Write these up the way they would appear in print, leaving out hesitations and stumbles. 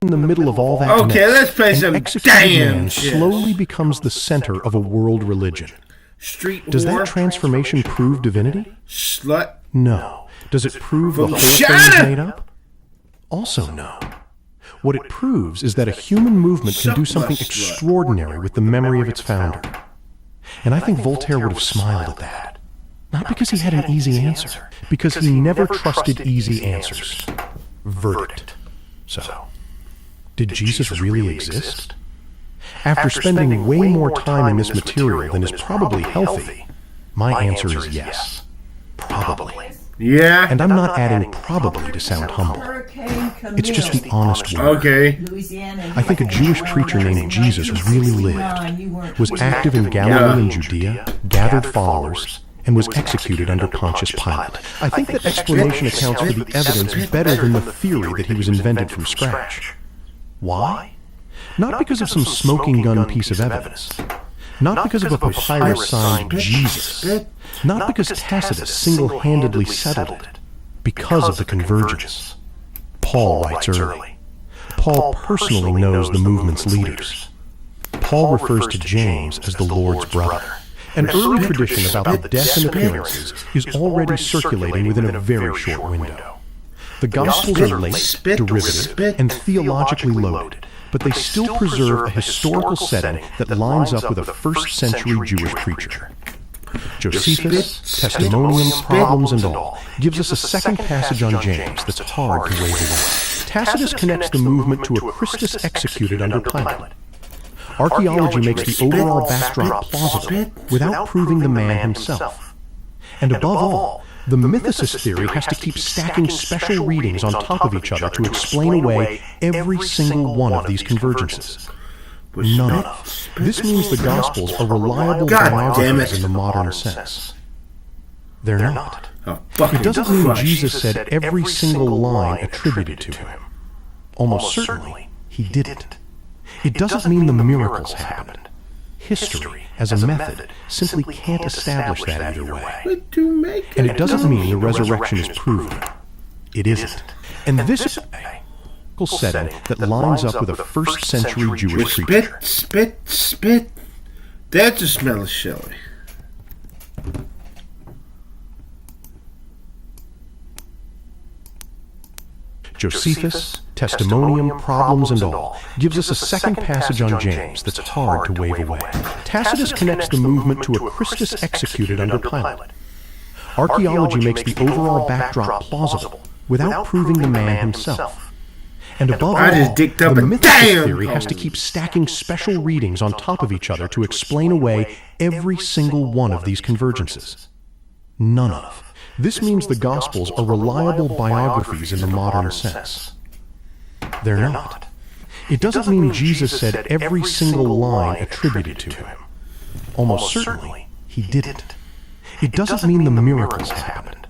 in the middle of all that okay, let's play some damn shit. Slowly becomes the center of a world religion. Street Does war? that transformation prove divinity? Slut. No. Does it prove the whole thing Shut is up! made up? Also no. What it proves is that a human movement can do something extraordinary with the memory of its founder. And I think Voltaire would have smiled at that. Not because he had an easy answer, because he never trusted easy answers. Verdict. So, did Jesus really exist? After spending way more time in this material than is probably healthy, my answer is yes. Probably. Yeah. And I'm not adding probably to sound humble. It's just the honest word. Okay. I think a Jewish preacher named Jesus really lived, was active in Galilee and Judea, gathered followers, and was executed under Pontius Pilate. I think that explanation accounts for the evidence better than the theory that he was invented from scratch. Why? Not because of some smoking gun piece of evidence. Not because of a papyrus signed Jesus. Not because Tacitus single-handedly settled it. Because of the convergence. Paul writes early. Paul personally knows the movement's leaders. Paul refers to James as the Lord's brother. An early tradition about the death and appearances is already circulating within a very short window. The Gospels are late, derivative, and theologically loaded, but they still preserve a historical setting that lines up with a first-century Jewish preacher. Josephus, Testimonium, Problems, and all gives us a second passage on James that's hard to wave away. Tacitus connects the movement to a Christus executed under Pilate. Archaeology makes the overall backdrop plausible without proving the man himself. And above all, the mythicist theory has to keep stacking special readings on top of each other to explain away every single one of these convergences. None of. This means the Gospels are reliable biographies in the modern sense. They're not. It doesn't mean Jesus said every single line attributed to him. Almost certainly, he didn't. It doesn't mean the miracles happened. History, as a method, simply can't establish that either way. And it doesn't mean the resurrection is proven. It isn't. And this is a setting that lines up with a first-century Jewish preacher. Spit. That just smells chili. Josephus, Testimonium, Problems, and all gives us a second passage on James that's hard to wave away. Tacitus connects the movement to a Christus executed under Pilate. Archaeology makes the overall backdrop plausible without proving the man himself. And above all, the mythicist theory has to keep stacking special readings on top of each other to explain away every single one of these convergences. None of. This means the Gospels are reliable biographies in the modern sense. They're not. It doesn't mean Jesus said every single line attributed to him. Almost certainly, he didn't. It doesn't mean the miracles happened.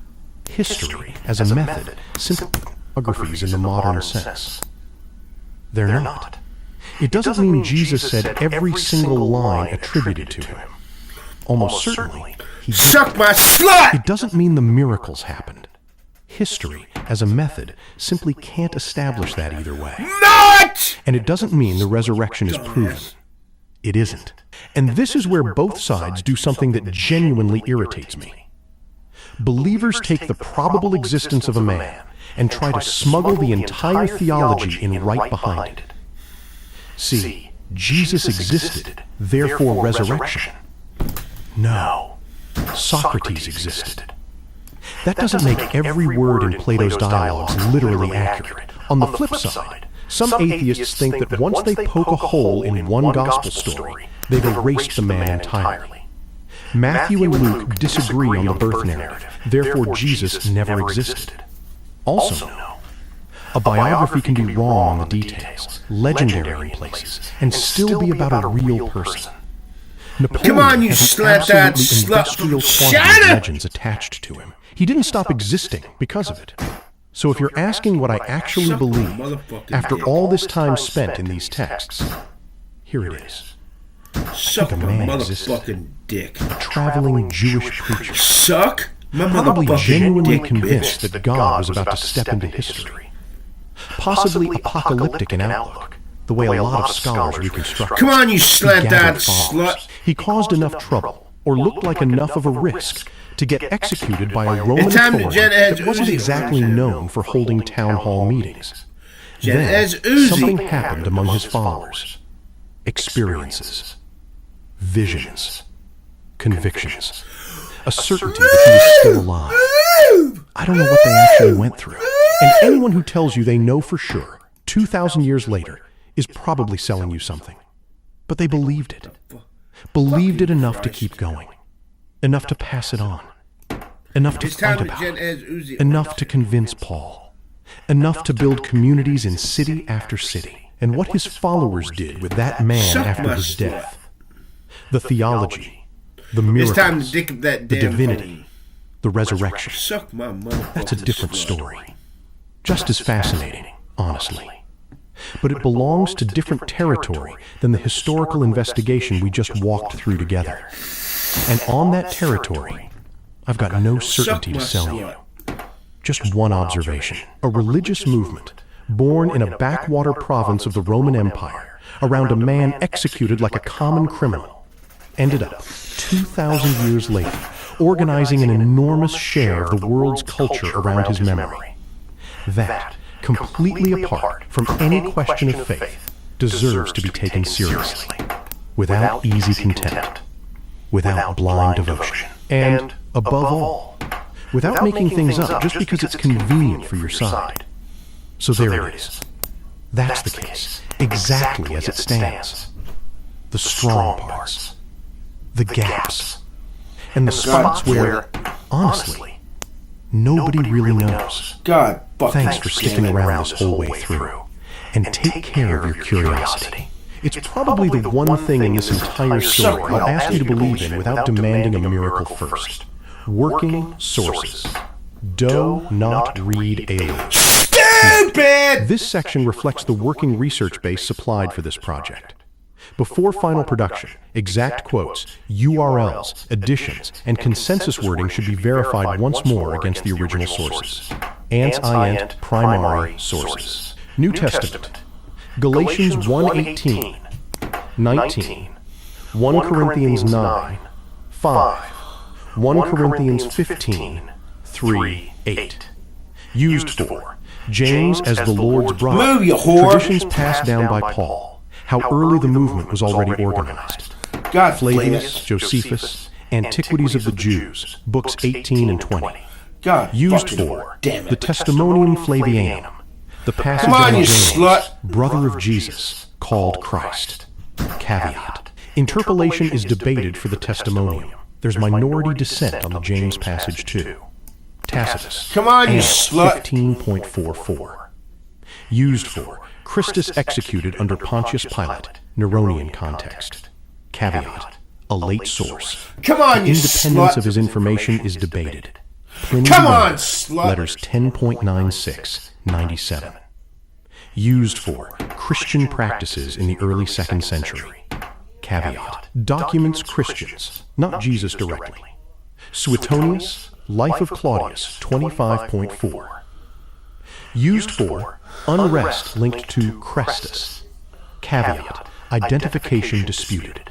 History, as a method, simply biographies in the modern sense. They're not. It doesn't mean Jesus said every single line attributed to him. Almost certainly, he didn't. Suck my slut! It doesn't mean the miracles happened. History, as a method, simply can't establish that either way. Not! And it doesn't mean the resurrection is proven. It isn't. And this is where both sides do something that genuinely irritates me. Believers take the probable existence of a man and try to smuggle the entire theology in right behind it. See, Jesus existed, therefore resurrection. No, Socrates existed. That doesn't make every word in Plato's dialogues literally accurate. On the flip side, some atheists think that once they poke a hole in one gospel story, they've erased the man entirely. Matthew and Luke disagree on the birth narrative, therefore Jesus never existed. Also, a biography can be wrong on the details, legendary in places, and still be about a real person. Napoleon Come on, you has slap that slut! Shut up! Legends attached to him. He didn't stop existing because of it. So if you're asking what I actually believe, after all this time spent in these texts, here it is. Suck a my man motherfucking dick. A traveling Jewish preacher. Suck my Probably motherfucking genuinely dick, convinced bitch. that God was about to step into history. possibly apocalyptic in outlook, the way a lot of scholars reconstruct. Come on, you He slant-eyed gathered slut. followers. He caused enough trouble, or looked like enough of a risk, to get executed by a Roman It's time to authority Jet Ed's that wasn't Uzi. exactly known for holding town hall meetings. Jet Then, Ed's Uzi. something happened among his followers. Experiences, visions, convictions, a certainty that he was still alive. I don't know what they actually went through, and anyone who tells you they know for sure, 2,000 years later, is probably selling you something. But they believed it. Believed it enough to keep going. Enough to pass it on. Enough to It's time fight to about Jet it. Ed's Uzi. Enough to convince Paul. Enough to build communities in city after city. And what his followers did with that man Suck after my his slut. death. The theology, the It's time to miracles, dick up that the damn divinity, phone. the resurrection. Suck my motherfucking That's a different slut. story. Just as fascinating, honestly. But it belongs to different territory than the historical investigation we just walked through together. And on that territory, I've got no certainty to sell you. Just one observation. A religious movement, born in a backwater province of the Roman Empire, around a man executed like a common criminal, ended up, 2,000 years later, organizing an enormous share of the world's culture around his memory. That, completely apart from any question of faith, deserves to be taken seriously, without easy contempt, without blind devotion, and, above all, without making things up just because it's convenient for your side. So there it is. That's the case, exactly as it stands. The strong parts, the gaps, and the spots where, honestly, nobody really knows. God fucking Thanks for sticking around this whole way through. And take care of your curiosity. It's probably the one thing in this entire story I'll ask you to believe in without demanding a miracle first. Working sources. Do not read aliens. Stupid! This section reflects the working research base supplied for this project. Before final production, exact quotes, URLs, additions, and consensus wording should be verified once more against the original sources. Ant primary sources. New Testament. Galatians 1:18, 19, 1 Corinthians 9, 5, 1 Corinthians 15, 3, 8. Used for James as the Lord's brother. Move, you whore. Traditions passed down by Paul. How early the movement was already organized. God Flavius, Flavius. Josephus, Antiquities of the Jews, books 18 and 20. God Used fucking for damn the it. Testimonium Flavianum, the passage Come on, on you James, slut. brother of Jesus, called Christ. Caveat. Interpolation is debated for the Testimonium. There's minority dissent on the James passage too. Tacitus. Come on, you Annals slut. 15.44. Used for Christus executed under Pontius Pilate, Neronian context. Caveat. A late source. Come on, The you independence slut. of his information is debated. Pliny Come the on, Younger, slut. Letters 10.96, 97. Used for Christian practices in the early 2nd century. Caveat. Documents Christians, not Jesus directly. Suetonius, Life of Claudius, 25.4. Used for unrest linked to Crestus. Caveat. Identification disputed.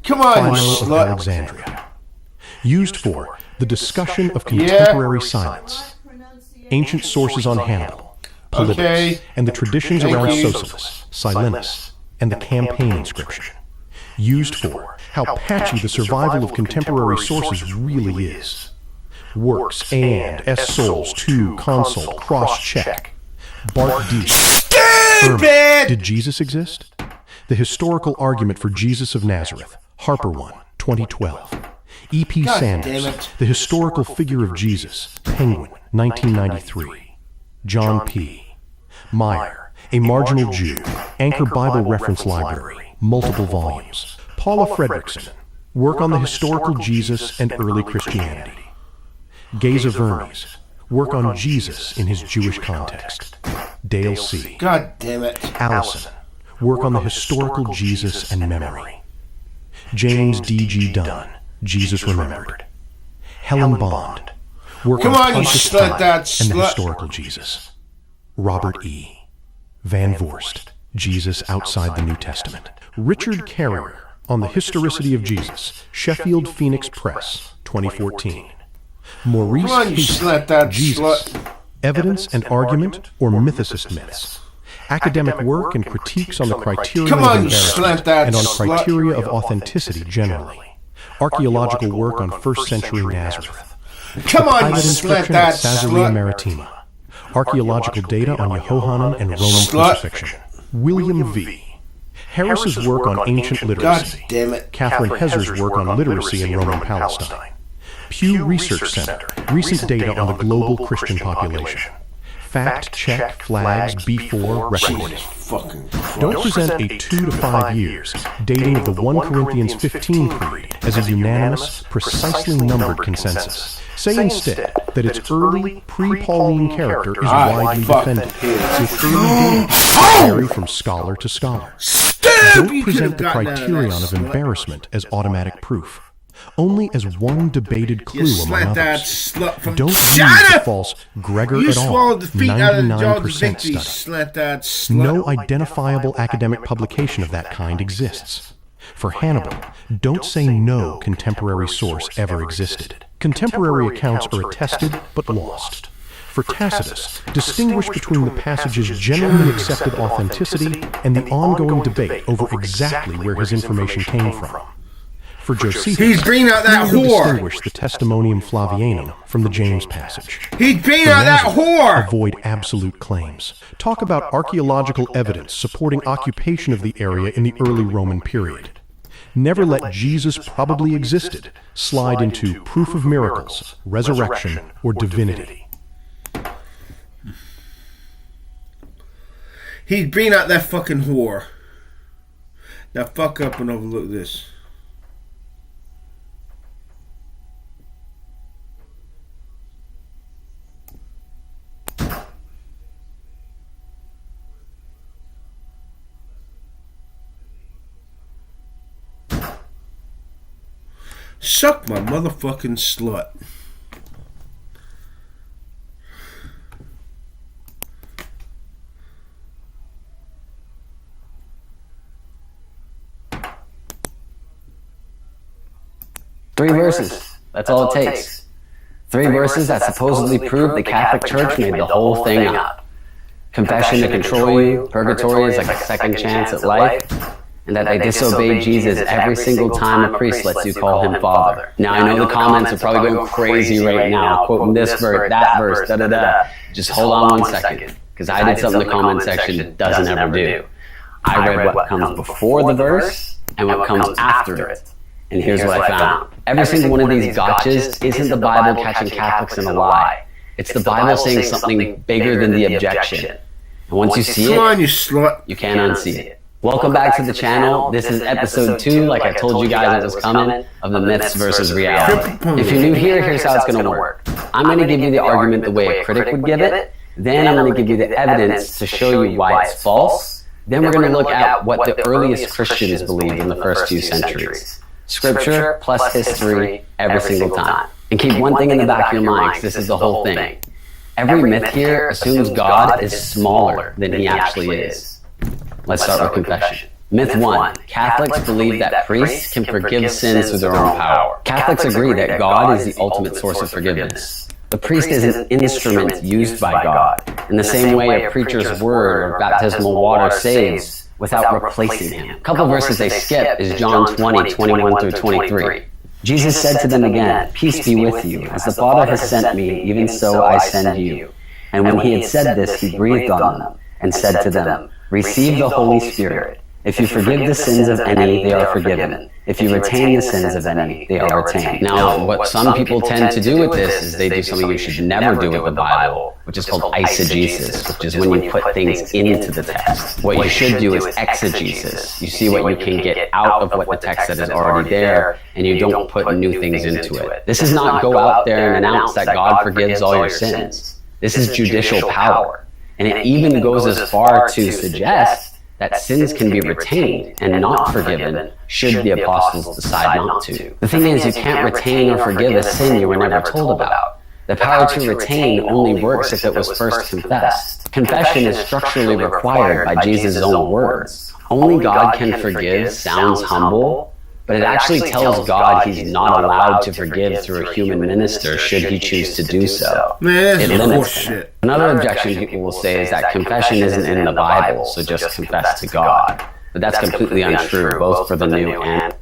Come on, you Philo of slut. Alexandria. Used for the discussion of contemporary science. Ancient sources on Hannibal, Polybius, Okay. and the traditions Thank around you. Socilus, Silenus, and the campaign inscription. Used for how patchy the survival of contemporary sources really is. Works and S. Souls 2 consult cross-check. Bart D. Irma, Stupid! did Jesus exist? The Historical Argument for Jesus of Nazareth, Harper 1, 2012. E.P. God Sanders, damn it. The Historical Figure of Jesus, Penguin, 1993. John P. Meyer, A Marginal Jew, Anchor Bible Reference Library, multiple volumes. Paula Fredrickson, Work on the Historical Jesus and Early Christianity. Geza Vermes, Work on Jesus in his Jewish Context. Dale C. God damn it. Allison, Work on the Historical Jesus and Memory. James D.G. Dunn, Jesus Remembered. Helen Bond, Work Come on on, you Pontius slut, Pilate that and the slut. Historical Jesus. Robert E. Van Voorst, Jesus Outside the New Testament. Richard Carrier, On the Historicity of Jesus, Sheffield Phoenix Press, 2014. Maurice Come on, you Hastings, slut that Jesus, slut. Evidence and Argument or Mythicist Myths. Academic work and critiques on the criteria Come of on, you embarrassment slut that and on slut. criteria of authenticity generally. Archaeological work on 1st century Nazareth. Come on, you Pilot slut inscription that at Caesarea slut. Maritima. Archaeological data on Jehohanan and Roman Slut. crucifixion. William V. Harris's work on ancient God literacy. damn it. Catherine Hezer's work on literacy in Roman Palestine. Pew Research Center, recent data on the global Christian population. Fact check flags B4 recording. Fucking Don't present a 2 to 5 years, dating of the 1 Corinthians 15 creed as a unanimous, precisely numbered consensus. Say instead that its early, pre-Pauline character is widely defended, with early dates vary from scholar to scholar. Don't present the criterion of embarrassment as automatic proof, only as one debated clue among slut that others. slut from Don't use China. the false Gregor You et al. swallowed the feet out of the jaws of 99% victory, study. slut that slut. No identifiable academic publication of that kind exists. For Hannibal, don't say no contemporary source ever existed. Contemporary accounts are attested but lost. For Tacitus, distinguish between the passage's generally accepted authenticity and the ongoing debate over exactly where his information came from. For Josephus, He's bringing out that clearly whore. distinguish the Testimonium Flavianum from the James passage. He's bringing For out that Nazareth, whore. avoid absolute claims. Talk about archaeological evidence supporting occupation of the area in the early Roman period. Never let Jesus probably existed slide into proof of miracles, resurrection, or divinity. He's bringing out that fucking whore. Now fuck up and overlook this. Suck my motherfucking slut. Three verses. That's all it takes. 3 verses that supposedly prove the Catholic Church made the whole thing up. Confession to control you, purgatory is like a second chance at life, and that they disobey Jesus every single time a priest lets you call him Father. Now I know the comments are probably going crazy right now, quoting this verse, that verse, da-da-da. Just hold on 1 second, because I did something in the comment section that doesn't ever do. I read what comes before the verse and what comes after it. And here's what I found. Every single one of these gotchas isn't the Bible catching Catholics in a lie. It's the Bible saying something bigger than the objection. And once you see Come on, it, you slut. you can't unsee it. Welcome back to the channel. This is episode 2, like I told you guys it was coming, of the myths versus reality. If you're new here, here's how it's going to work. I'm going to give you the argument the way a critic would give it. Then I'm going to give you the evidence to show you why it's false. Then we're going to look at what the earliest Christians believed in the first few centuries. Scripture plus history every single time. And keep one thing in the back of your mind, because this is the whole thing. Every myth here assumes God is smaller than he actually is. Let's start with confession. Myth 1. Catholics believe that priests can forgive sins through their own power. Catholics agree that God is the ultimate source of forgiveness. The priest is an instrument used by God, in the same way a preacher's word or baptismal water saves without replacing him. A couple verses they skip is John 20, 21 through 23. Jesus said to them again, "Peace be with you. As the Father has sent me, even so I send you." And when he had said this, he breathed on them and said to them, "Receive the Holy Spirit. If you forgive the sins of any, they are forgiven. If you retain the sins of any, they are retained." Now, what some people tend to do with this is they do something you should never do with the Bible, which is called eisegesis, which is when you put things into the text. What you should do is exegesis. You see what you can get out of what the text that is already there, and you don't put new things into it. This is not go out there and announce that God forgives all your sins. This is judicial power. And it even goes as far to suggest that sins can be retained and not forgiven should the apostles decide not to. The thing is, you can't retain or forgive a sin you were never told about. The power to retain only works if it was first confessed. Confession is structurally required by Jesus' own words. Only God can forgive sounds humble, but it actually tells God he's not allowed to forgive through a human minister should he choose to do so. Man, it that's limits him. bullshit. Another objection people will say is that confession isn't in the Bible, so just confess to God. But that's completely untrue, both for the New and...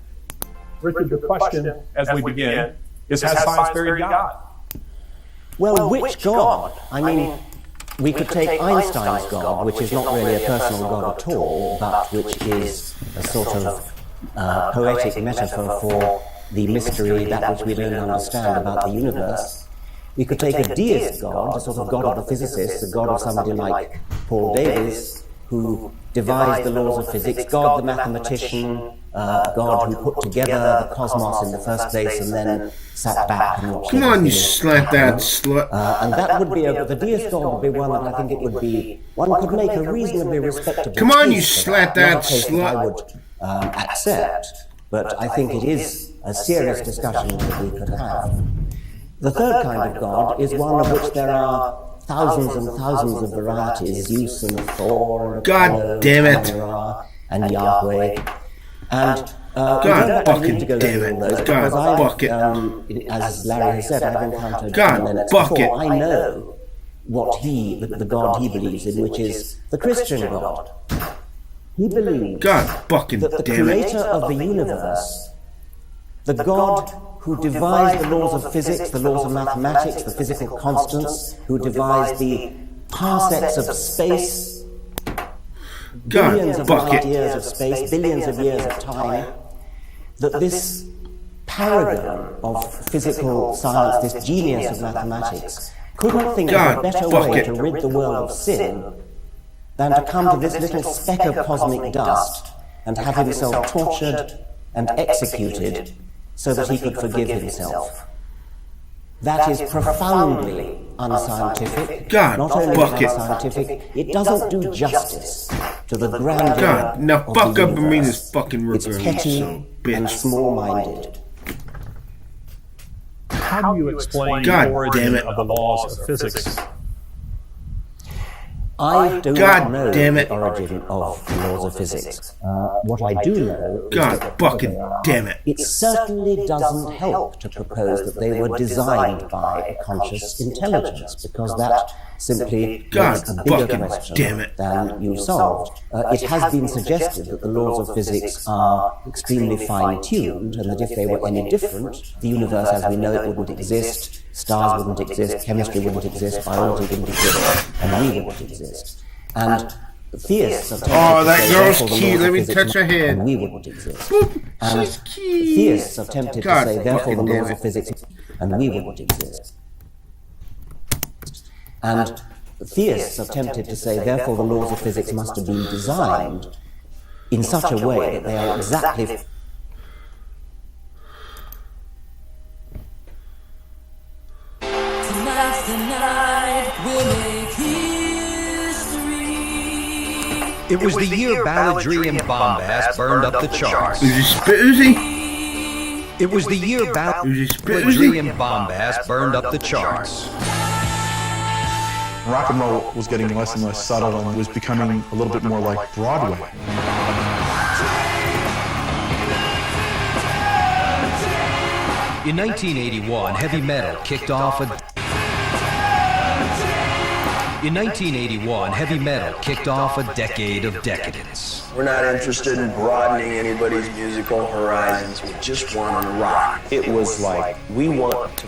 Richard, the question as we begin is, has science buried God? Well, which God? I mean, we could take Einstein's God, which is not really a personal God at all, but which is a sort of poetic metaphor for the mystery, that which we don't understand about the universe. We could take a deist God, a sort of God of the physicists, a God of somebody like Paul Davies, who devised the laws of physics, God the mathematician, God who put together the cosmos in the first place and then sat back and watched. Come on, you slut that slut. And that would be the deist God would be one that I think it would be, one could make a reasonably respectable. Come on, you case for slut that not a case that I slut. would accept, but I think it is a serious discussion that we could have. The third kind of God is one of which there are thousands and thousands of varieties, Zeus and Thor, and God Apollo, damn it. and Ra, and Yahweh. And God fucking damn it. God fuck it. As Larry has said, I've encountered God Lennox fuck before. it. I know what the God he believes in, which is the Christian God. He believes God fucking that the damn it. creator of the universe, the God who devised the laws of physics, the laws of mathematics, the physical constants, who devised the parsecs of space, billions of light years of space, billions of years of time, that this paragon of physical science, this genius of mathematics, couldn't think of a better way to rid the world of sin than to come to this little speck of cosmic dust and have himself tortured and executed so that he could forgive himself. That is profoundly unscientific. God, not only fuck it. unscientific, it doesn't do justice to the grandeur God, now of fuck the up and mean universe. this fucking It's ripper, you petty son of a and bitch. small-minded. How do you explain God the origin damn it. of the laws of physics? I do God not know damn it. the origin of the laws of physics. What I do know is God that fucking damn it. it certainly doesn't help to propose that they were designed by a conscious intelligence, because that simply God makes a bigger fucking question damn it. than you solved. It has been suggested that the laws of physics are extremely fine-tuned, and that if they were any different, the universe as we know it wouldn't exist, stars wouldn't exist, chemistry wouldn't exist, biology wouldn't exist, and we wouldn't exist. And theists have Oh, that to say, girl's therefore, the cute. laws Let of me physics touch her must- head. and we wouldn't exist. She's cute. Theists have tempted God to say, therefore, the fucking damn laws it. of physics, and we wouldn't exist. And theists have tempted to say, therefore, the laws of physics must have been designed in such a way that they are exactly. Tonight's the night we'll make history. It was the year balladry and bombast burned up the charts. Is he spit Uzi? It was the year Is he spit balladry Uzi? and bombast burned up the charts. Rock and roll was getting less and less subtle and was becoming a little bit more like Broadway. In 1981, heavy metal kicked off a decade of decadence. We're not interested in broadening anybody's musical horizons. We just want to rock. It was like, we want to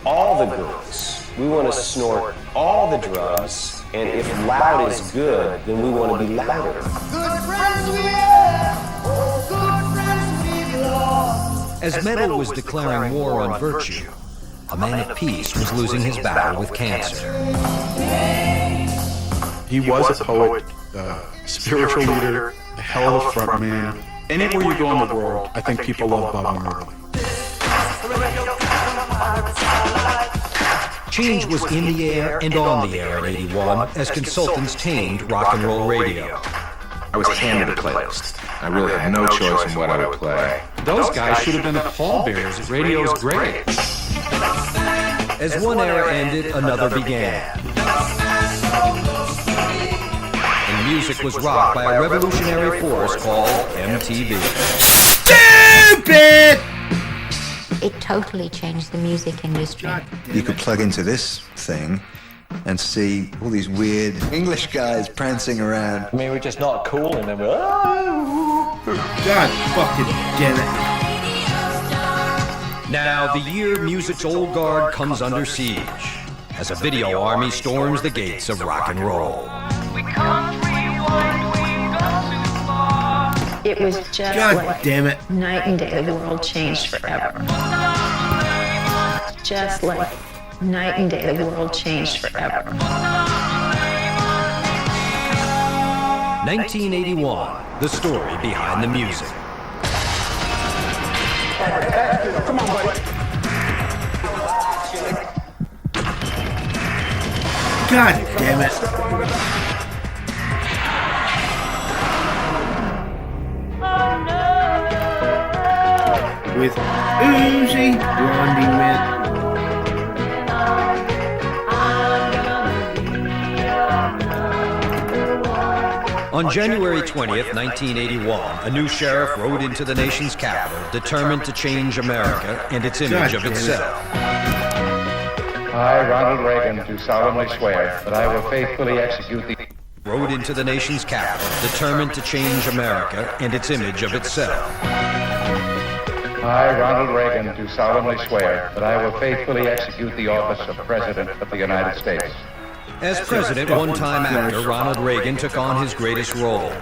all the girls. We want to snort all the drugs. And if loud is good, then we want to be louder. Good friends we have, oh, good friends we've lost. As metal was declaring war on virtue, a man of peace was losing his battle with cancer. He was a poet, spiritual leader, a hell of a front man. Anywhere you go in the world, I think people love Bob Marley. Change was in the air and on the air in 81 as consultants tamed rock and roll radio. I was handed a playlist. I really had no choice in what I would play. Those guys should have been the pallbearers at radio's grave. As one era ended, another began. And music was rocked by a revolutionary force called MTV. Stupid! It totally changed the music industry. You could plug into this thing and see all these weird English guys prancing around. I mean, we're just not cool, and then we're God fucking damn it. Now, the year music's old guard comes under siege, as a video army storms the gates of rock and roll. It was just God like damn it. night and day. The world changed forever. Just like night and day, the world changed forever. 1981, the story behind the music. Come on, buddy. God damn it. With Uzi, Blondie Mint. On January 20th, 1981, a new sheriff rode into the nation's capital, determined to change America and its image of itself. I, Ronald Reagan, do solemnly swear that I will faithfully execute the... Rode into the nation's capital, determined to change America and its image of itself. I, Ronald Reagan, do solemnly swear that I will faithfully execute the office of President of the United States. As president, one time after, Ronald Reagan took on his greatest role.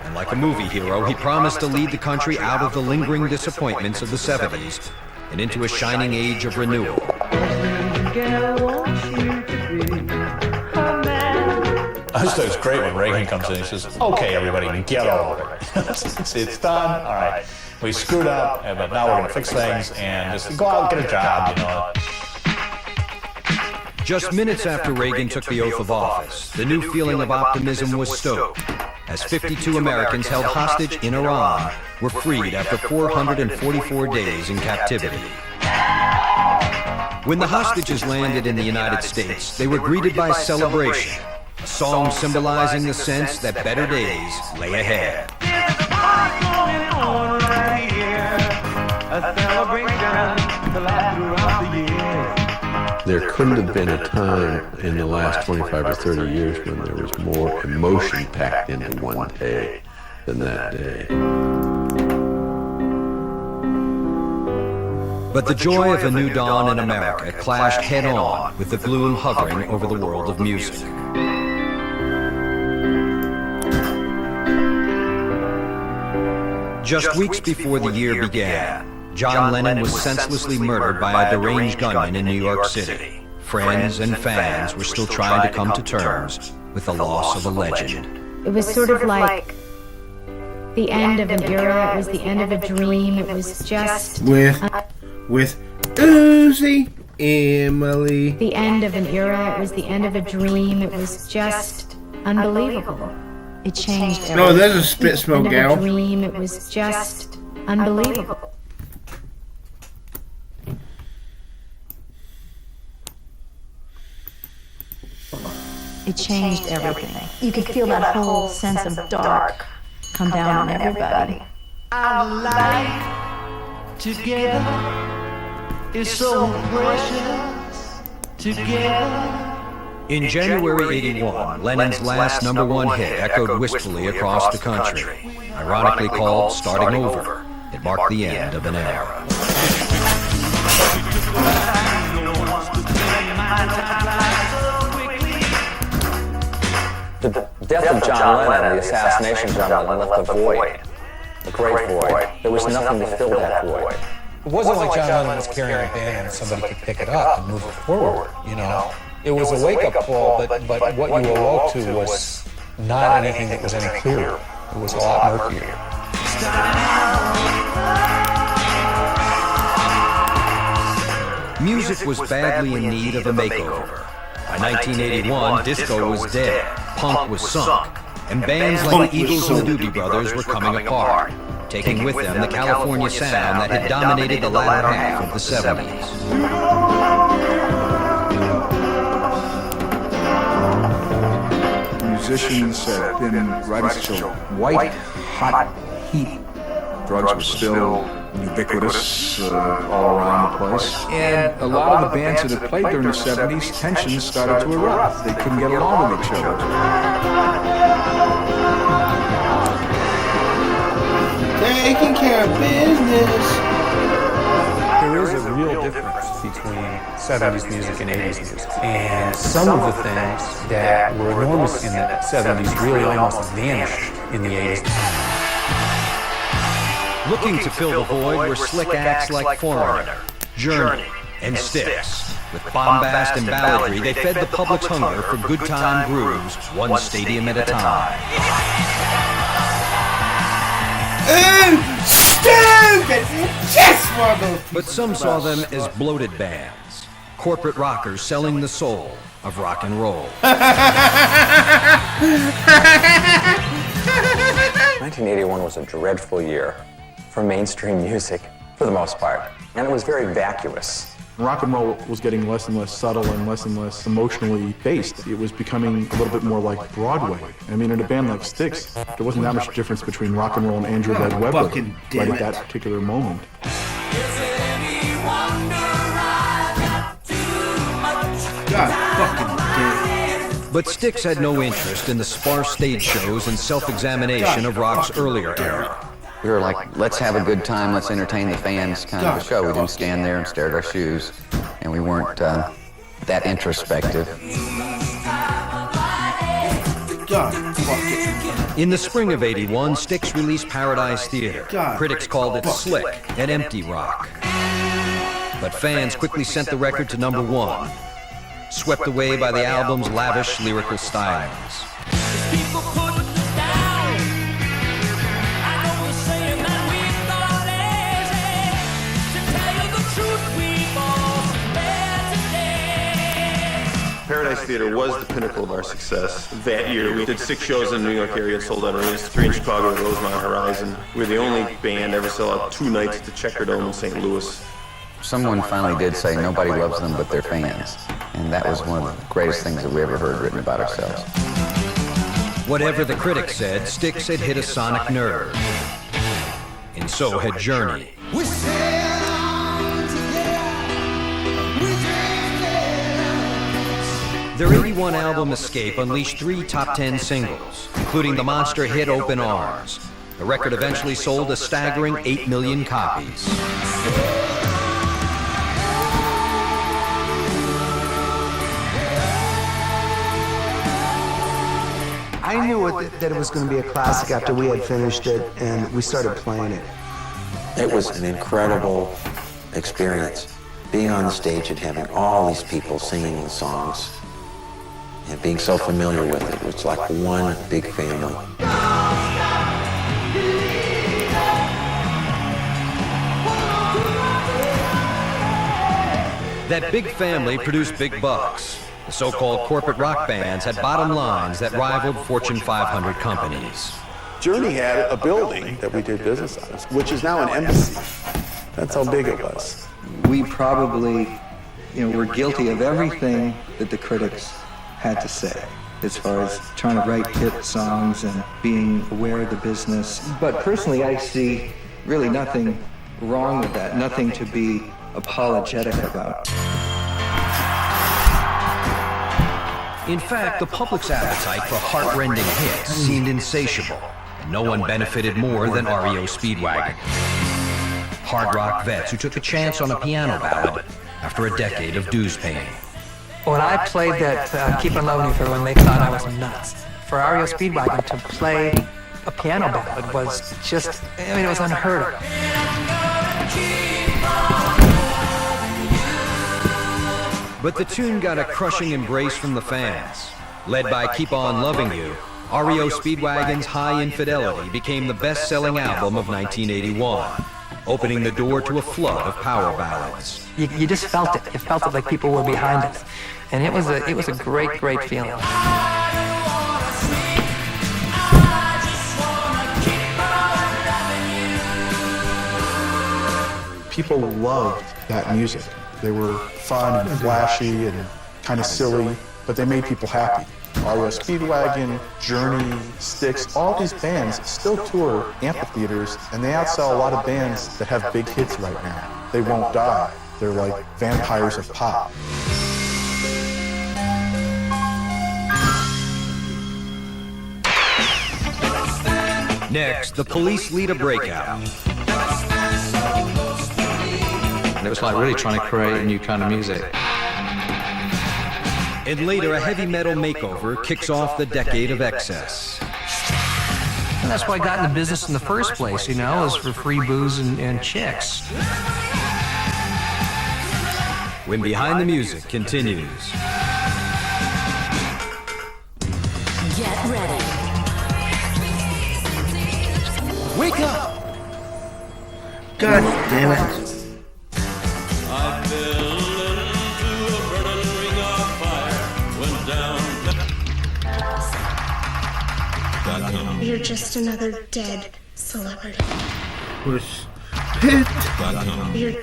And like a movie hero, he promised to lead the country out of the lingering disappointments of the 70s and into a shining age of renewal. I just thought it's great when Reagan comes in and says, okay, everybody, get over it. It's done, all right. We screwed up, but now we're going to fix things and just go out and get a job, you know. Just minutes after Reagan took the oath of office, the new feeling of optimism was stoked, as 52 Americans held hostage in Iran were freed after 444 days in captivity. When the hostages landed in the United States, they were greeted by celebration, a song symbolizing the sense that better days lay ahead. There couldn't have been a time in the last 25 or 30 years when there was more emotion packed into one day than that day. But the joy of a new dawn in America clashed head-on with the gloom hovering over the world of music. Just weeks before the year began, John Lennon was senselessly murdered by a deranged gunman in New York City. Friends and fans were still trying to come to terms with the loss of a legend. It was sort of like the end of an era. It was the end of a dream. It was just with Uzi, Emily. The end of an era. It was the end of a dream. It was just unbelievable. It changed everything. No, there's a spit smoke gal. Dream. It was just unbelievable. It changed everything. You could feel that whole sense of dark come down on everybody. Our life together is so precious together. In January 81, Lennon's last #1 hit echoed wistfully across the country, ironically called Starting Over. It marked the end of an era. The death of John Lennon, the assassination of John Lennon, left a void, a great void. There was nothing to fill that void. It wasn't like John Lennon was carrying a band and somebody could pick it up and move it forward, you know. It was a wake-up call, but what you awoke to was not anything that was any clearer. It was a lot murkier. Music was badly in need of a makeover. By 1981, disco was dead, punk was sunk, and bands like the Eagles and the Doobie Brothers were coming apart, taking with them the California sound that had dominated the latter half of the 70s. musicians had been riding such a white, hot heat. Drugs were still ubiquitous all around the place. And a lot of the bands that had played during the 70s, tensions started to erupt. They couldn't get along with each other. Taking care of business. There is a real difference between 70s music and 80s music. And some of the things that were enormous in the 70s really almost vanished in the 80s. Looking to fill the void were slick acts like Foreigner, Journey, and Styx. With bombast and balladry, they fed the public's hunger for good time grooves, one stadium at a time. But some saw them as bloated bands, corporate rockers selling the soul of rock and roll. 1981 was a dreadful year for mainstream music, for the most part, and it was very vacuous. Rock and roll was getting less and less subtle and less emotionally based. It was becoming a little bit more like Broadway. I mean, in a band like Styx, there wasn't that much difference between rock and roll and Andrew Lloyd Webber right at that particular moment. God fucking damn. But Styx had no interest in the sparse stage shows and self-examination of rock's earlier era. We were like, let's have a good time, let's entertain the fans kind of a show. We didn't stand there and stare at our shoes, and we weren't that introspective. In the spring of '81, Styx released Paradise Theater. Critics called it slick and empty rock. But fans quickly sent the record to #1, swept away by the album's lavish lyrical stylings. Paradise Theater was the pinnacle of our success that year. We did 6 shows in the New York area and sold out arenas, 3 in Chicago at Rosemont Horizon. We were the only band to ever sell out 2 nights at the Checker Dome in St. Louis. Someone finally did say nobody loves them but their fans. And that was one of the greatest things that we ever heard written about ourselves. Whatever the critics said, Styx had hit a sonic nerve. And so had Journey. Their '81 album Escape unleashed 3 top 10 singles, including the monster hit Open Arms. The record eventually sold a staggering 8 million copies. I knew that it was going to be a classic after we had finished it, and we started playing it. It was an incredible experience, being on the stage and having all these people singing the songs and being so familiar with it. It was like one big family. That big family produced big bucks. The so-called corporate rock bands had bottom lines that rivaled Fortune 500 companies. Journey had a building that we did business on, which is now an embassy. That's how big it was. We probably, were guilty of everything that the critics had to say, as far as trying to write hit songs and being aware of the business. But personally, I see really nothing wrong with that, nothing to be apologetic about. In fact, the public's appetite for heart-rending hits seemed insatiable, and no one benefited more than REO Speedwagon. Hard rock vets who took a chance on a piano ballad after a decade of dues paying. When I played that Keep On Loving You for when they thought I was nuts, for REO Speedwagon to play a piano ballad was just, it was unheard of. But the tune got a crushing embrace from the fans. Led by Keep On Loving You, REO Speedwagon's High Infidelity became the best-selling album of 1981, opening the door to a flood of power ballads. You just felt it. You felt it like people were behind us. And it was a great, great feeling. People loved that music. They were fun and flashy and kind of silly, but they made people happy. REO Speedwagon, Journey, Styx, all these bands still tour amphitheaters, and they outsell a lot of bands that have big hits right now. They won't die. They're like vampires of pop. Next, the police lead a breakout. And it was like really trying to create a new kind of music. And later, a heavy metal makeover kicks off the decade of excess. And that's why I got in the business in the first place, you know, is for free booze and chicks. When Behind the Music continues. Get ready. Wake up! God damn it. You're just another dead celebrity. Push. Hit. You're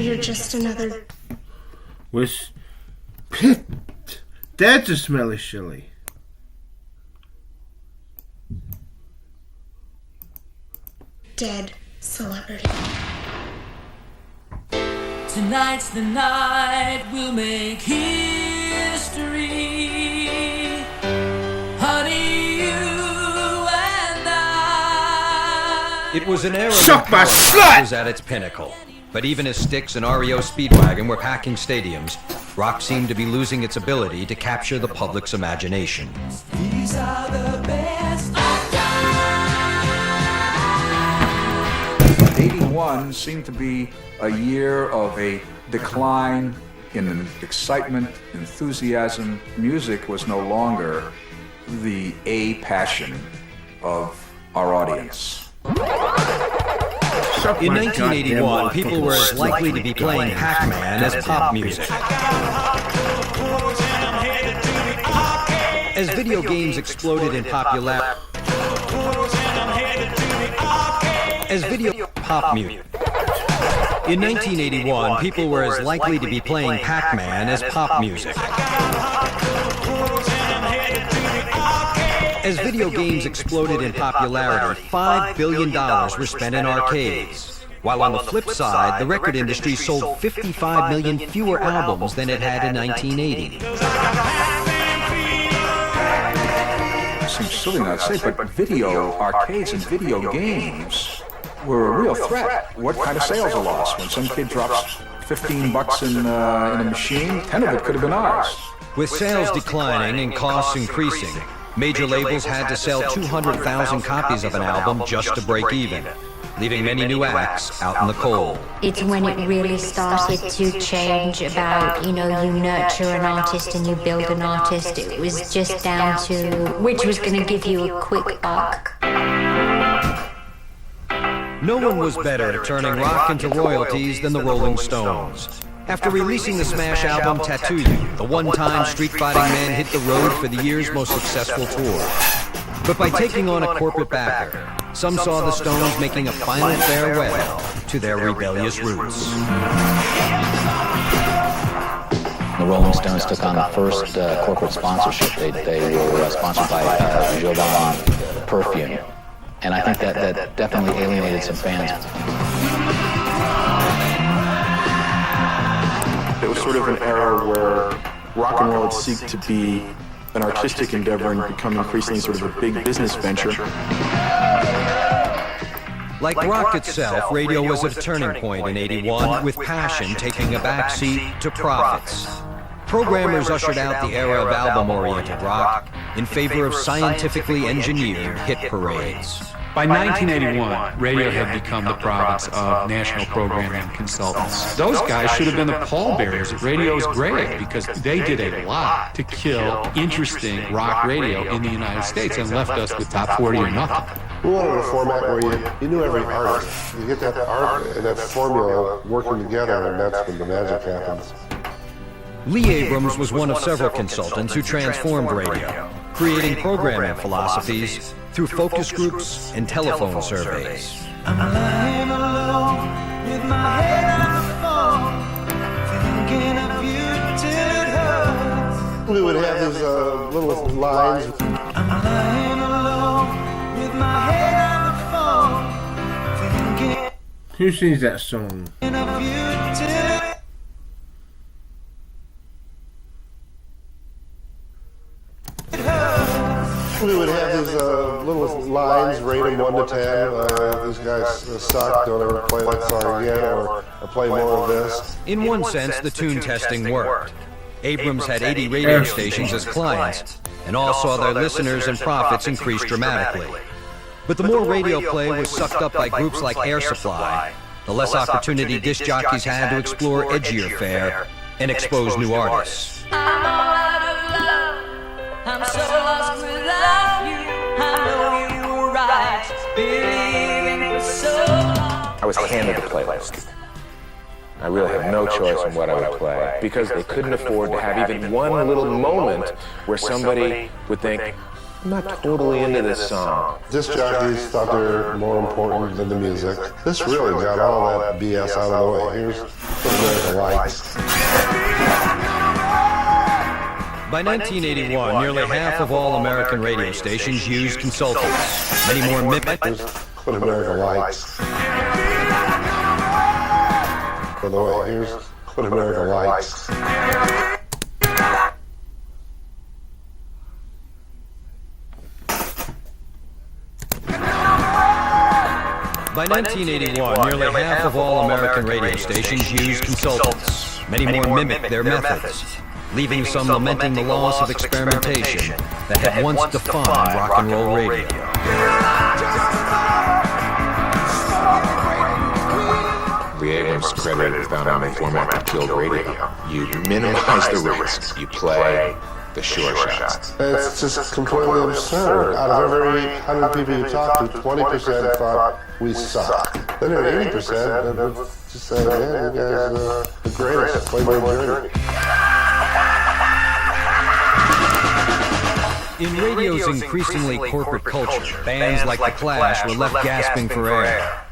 You're just another. Wish. Pit. That's a smelly chili. Dead celebrity. Tonight's the night we'll make history. Honey, you and I. It was an era Suck my when slut! was at its pinnacle. But even as Styx and REO Speedwagon were packing stadiums, rock seemed to be losing its ability to capture the public's imagination. These are the best. 81 seemed to be a year of a decline in excitement, enthusiasm. Music was no longer the passion of our audience. In 1981, people were as likely to be playing Pac-Man as pop music. As video games exploded in popularity, pop music. In 1981, people were as likely to be playing Pac-Man as pop music. As video games exploded in popularity, $5 billion were spent in arcades. While on the flip side, the record industry sold 55 million fewer albums than it had in 1980. It seems silly not to say, but video arcades and video games were a real threat. What kind of sales are lost? When some kid drops $15 in a machine, 10 of it could have been ours. With sales declining and costs increasing, major labels had to sell 200,000 copies of an album just to break even, leaving many new acts out in the cold. It's when it really started to change about, you nurture an artist and you build an artist. It was just down to which was going to give you a quick buck. No one was better at turning rock into royalties than the Rolling Stones. After releasing the smash album Tattoo You, the one-time street fighting man hit the road for the year's most successful tour. But by taking on a corporate backer, some saw the Stones making a final farewell to their rebellious roots. The Rolling Stones took on the first corporate sponsorship. They were sponsored by Jovan Perfume. And I think that definitely alienated some fans. It was sort of an era where rock and roll would seek to be an artistic endeavor and become increasingly sort of a big business venture. Like rock itself, radio was at a turning point in 81, with passion taking a backseat to profits. Programmers ushered out the era of album-oriented rock in favor of scientifically engineered hit parades. By 1981, radio had become the province of national programming consultants. Those guys should have been the pallbearers at radio's grave because they did a lot to kill interesting rock radio in the United States and left us with top 40 or nothing. We wanted a format where you knew every artist. You get that art and that formula working together, and that's when the magic happens. Lee Abrams was one of several consultants who transformed radio, creating programming philosophies through focus groups and telephone surveys. I'm lying alone with my head on the phone, thinking of you till it hurts. We would have these little lines. I'm lying alone with my head on the phone, thinking Who sings that song? of you till it We would have these little lines, rate them 1 to 10. These guys suck, don't ever play that song again, or play more of this. In one sense, the tune testing worked. Abrams had 80 radio stations as clients, and all saw their listeners and profits increase dramatically. But the more radio play was sucked up by groups like Air Supply, the less opportunity disc jockeys had to explore edgier fare and expose new artists. I'm all out of love. I'm so lost without you. I know you were right, believing for so long. I was handed the playlist. I really had no choice in what I would play because they couldn't afford to have even one little moment where somebody would think, I'm not totally into this song. Disc jockeys thought they were more important than the music. This really got all that BS out of the way. Here's what America likes. By 1981, nearly half of all American radio stations used consultants. Many more mimicked. What America likes. By the way, here's what America likes. By 1981, nearly half of all American radio stations used consultants. Many more mimicked their methods, leaving some lamenting the loss of experimentation that had once defined rock and roll radio. Lee Abrams credited found on a format that killed radio. You minimize the risk. You play the sure shots. It's just completely absurd. Out of every 100 people you talk to, 20% thought we suck. Then there 80% that would just say, man, you guys are the greatest. Play my journey. In radio's increasingly corporate culture, bands like The Clash were left gasping for air.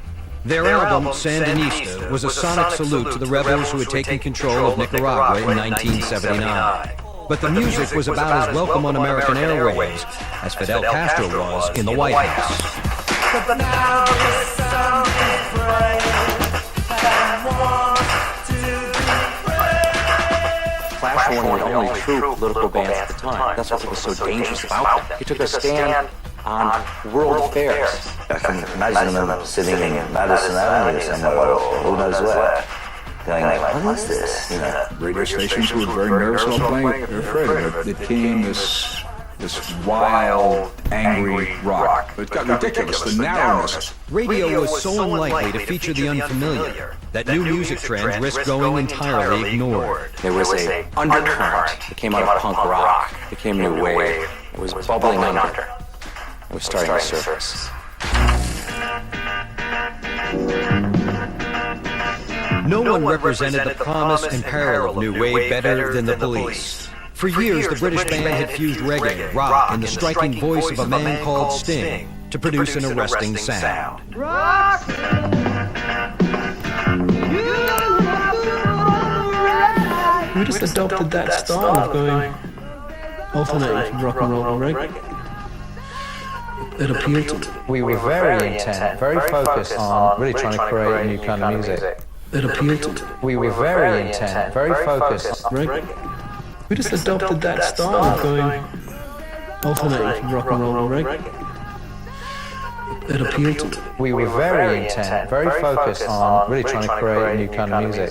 Their album, Sandinista, was a sonic salute to the rebels who had taken control of Nicaragua in 1979. But the music was about as welcome on American airwaves as Fidel Castro was in the White House. But now the sound is brave and wants to be Clash were one of the only true political bands at the time. That's what was so dangerous about them. He took a stand on world affairs. I can imagine them sitting in Madison Avenue somewhere, or who knows where, going like, what is this? You know? Radio stations were very nervous while playing. They were afraid of it. It became this wild, angry rock. It got ridiculous, the narrowness. Radio was so unlikely to feature the unfamiliar that new music trends risked going entirely ignored. There was a undercurrent that came out of punk rock. It became a new wave. It was bubbling under. It was starting to surface. No one represented the promise and peril of new wave better than the Police. For years, the British band had fused reggae, rock, and the striking voice of a man called Sting to produce an arresting sound. rock. We just adopted that style of going alternating from rock and roll and reggae. It appealed to me. We were very intent, very focused on really trying to create a new kind of music. It appealed to me. We were very intent, very focused on reggae. We just adopted that style of going alternating from rock and roll and reggae. It appealed to me. We were very intent, very focused on really trying to create a new kind of music.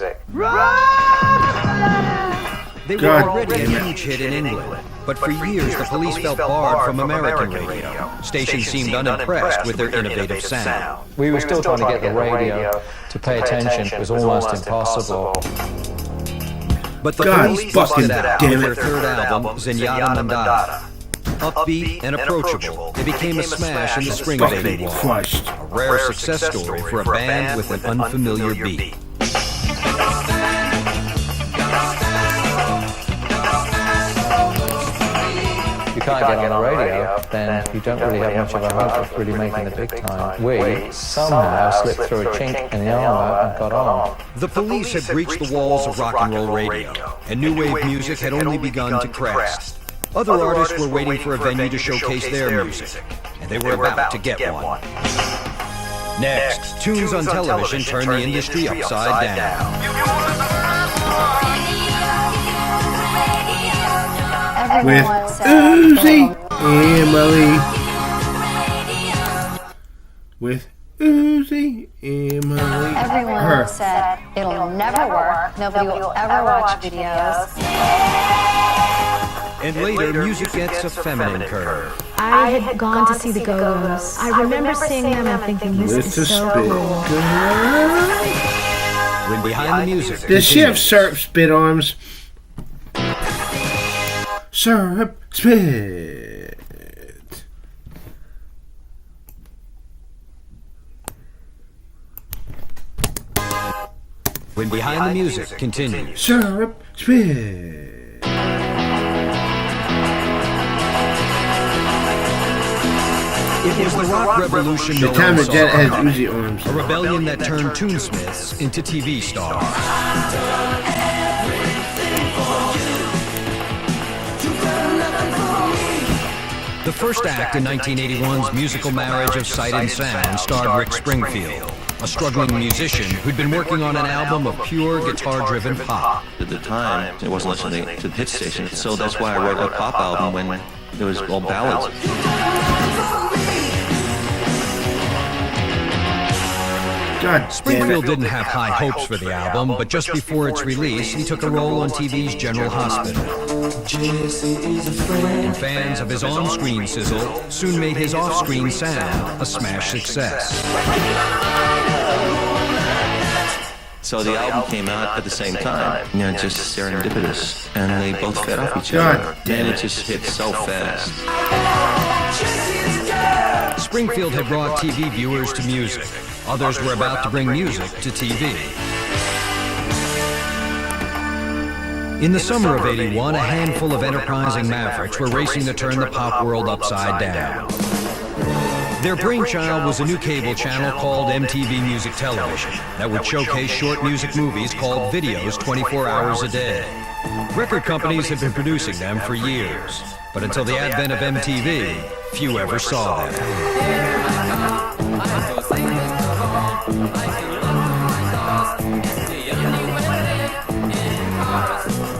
They were already a huge hit in England, But for years, the police felt barred from American radio. Stations seemed unimpressed with their innovative sound. We were still trying to get the radio to pay attention. It was almost impossible. But the police busted out with their third album, Zenyatta Mandata. Upbeat and approachable, it became a smash in the spring of '81. A rare success story for a band with an unfamiliar beat. You can't get on the radio, then you don't really have much of a hope of really making the big time. We somehow slipped through a chink in the armor and got on. The police had breached the walls of rock and roll radio, and new wave music had only begun to crest. Other artists were waiting for a venue to showcase their music, and they were about to get one. Next, tunes on television turned the industry upside down. With Uzi Emily. With Uzi Emily. Everyone said it'll never work. Nobody will ever watch videos. And later, music gets a feminine curve. I had gone to see the Go-Go's. I remember seeing them and thinking, this is so cool. When behind the music, does she have syrup spit arms? Syrup spit. When behind the music continues. Syrup spit. It was the rock revolution the time that Jet has Uzi arms. A rebellion that turned tunesmiths into TV stars. The first act in 1981's musical marriage of sight and sound starred Rick Springfield, a struggling musician who'd been working on an album of pure guitar-driven pop. At the time, it wasn't listening to the hit station, so that's why I wrote a pop album when it was all ballads. Springfield didn't have high hopes for the album, but just before its release, he took a role on TV's General Hospital. And fans of his on-screen sizzle soon made his off-screen sound a smash success. So the album came out at the same time, just serendipitous, and they both fed off each other, and it just hit so fast. Springfield had brought TV viewers to music. Others were about to bring music to TV. In the summer of '81, a handful of enterprising mavericks were racing to turn the pop world upside down. Their brainchild was a new cable channel called MTV Music Television that would showcase short music movies called videos 24 hours a day. Record companies had been producing them for years, but until the advent of MTV, few ever saw them.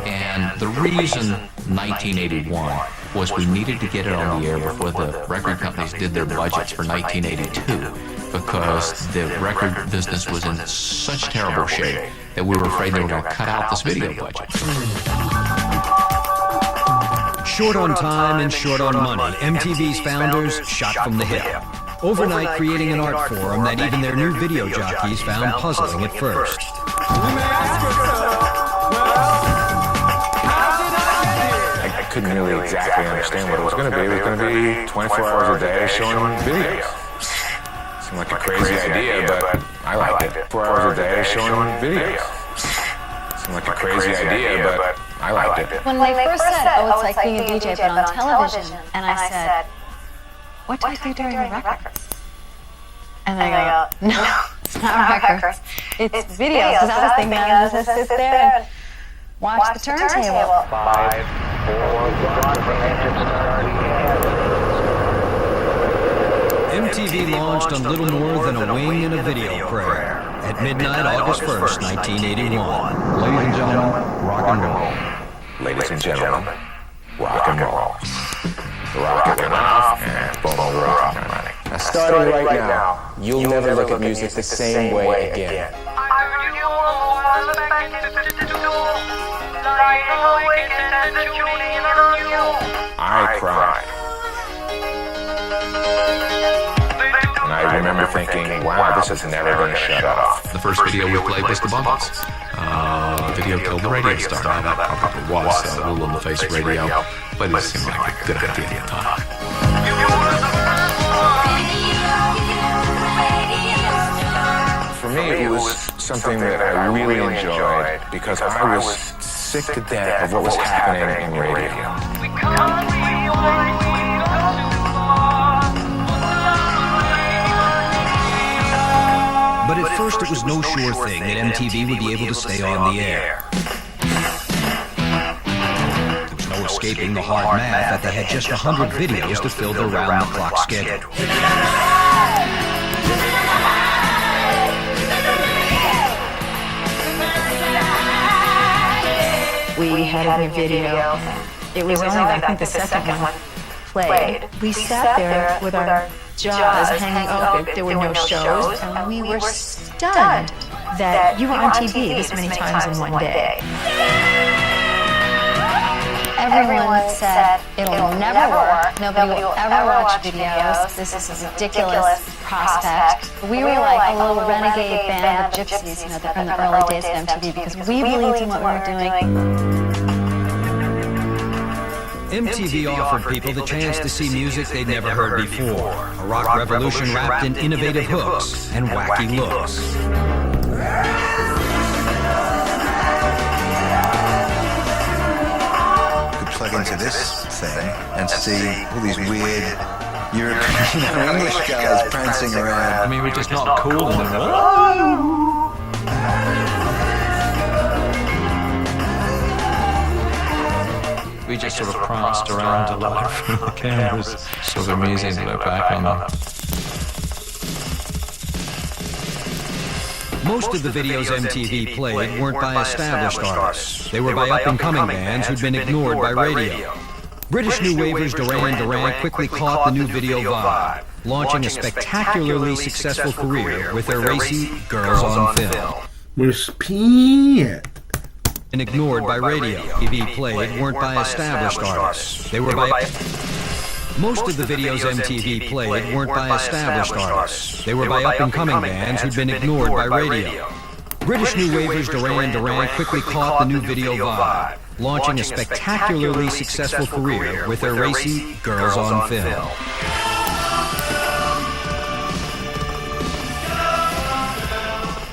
And the reason 1981 was we needed to get it on the air before the record companies did their budgets for 1982, because the record business was in such terrible shape that we were afraid they were going to cut out this video budget. Short on time and short on money, MTV's founders shot from the hip, overnight creating an art form that even their new video jockeys found puzzling at first. I couldn't really exactly understand what it was going to be. It was going to be 24 hours a day showing videos. Seemed like a crazy idea, but I liked it. 4 hours a day showing videos. Seemed like a crazy idea, but I liked it. When they first said, oh, it's like being a DJ but on television, and I said, what do you do during the records? And they go, no, it's not records, it's videos. Because I was thinking I was just sit there and watch the turntable. 5, 4, 1, MTV launched on little more than a wing and a video prayer at midnight, August 1st, 1981. Ladies and gentlemen, rock and roll. Ladies and gentlemen, rock and roll. The rocket went off, and boom, we're off and running. Now, starting right now, you'll never look at music the same way again. I cried. And I remember thinking, wow, this is never going to shut off. The first video we played was the Bubbles. Video killed the radio star. Now that probably was a little in the face radio, but it seemed like a good idea at the time. For me, it was something that I really enjoyed because I was sick to death of what was happening in radio. But at first, it was no sure thing that MTV would be able to stay on the air. There was no escaping the hard math that they had just 100 videos to fill their round-the-clock schedule. We had a new video. It was only, I think, the second one played. We sat there with our jaws hanging open. There were no shows, and we were stunned that you were on TV this many times in one day. Everyone said, it'll never work. Nobody will ever watch videos. This is a ridiculous prospect. We were like a little renegade band of gypsies, in the early days of MTV because we believed in what we were doing. MTV offered people the chance to see music they'd never heard before. A rock revolution wrapped in innovative hooks and wacky looks. Plug into this thing and see all these weird European, English guys prancing around. I mean, we're just not cool enough. We just sort of pranced around a lot from the cameras. Sort of amazing to look back on them. Most of the videos MTV played weren't by established artists. They were by up-and-coming bands who'd been ignored by radio. British new wavers Duran Duran quickly caught the new video vibe, launching a spectacularly successful career with their racy Girls on Film. And ignored by radio. TV played weren't by established artists. They were by... Most of the videos MTV played weren't by established artists. They were by up-and-coming bands who'd been ignored by radio. British new wavers Duran Duran quickly caught the new video vibe, launching a spectacularly successful career with their racy Girls on Film.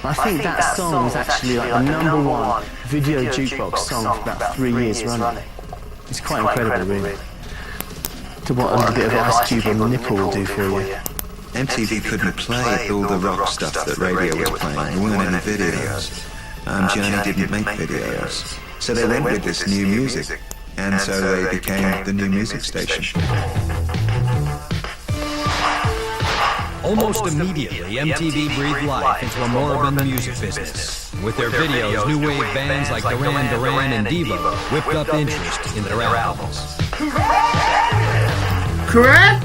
I think that song was actually like the #1 video jukebox song for about 3 years running. It's quite incredible, really, to what a little bit of Ice Cube on the nipple will do for you. MTV couldn't play all the rock stuff that radio was playing. There weren't any videos. Journey didn't make videos. So they went with this new music. And so they became the new music station. Almost immediately, MTV breathed life into a moribund music business. With their videos, new wave bands like Duran Duran and Devo whipped up interest in their albums. Correct?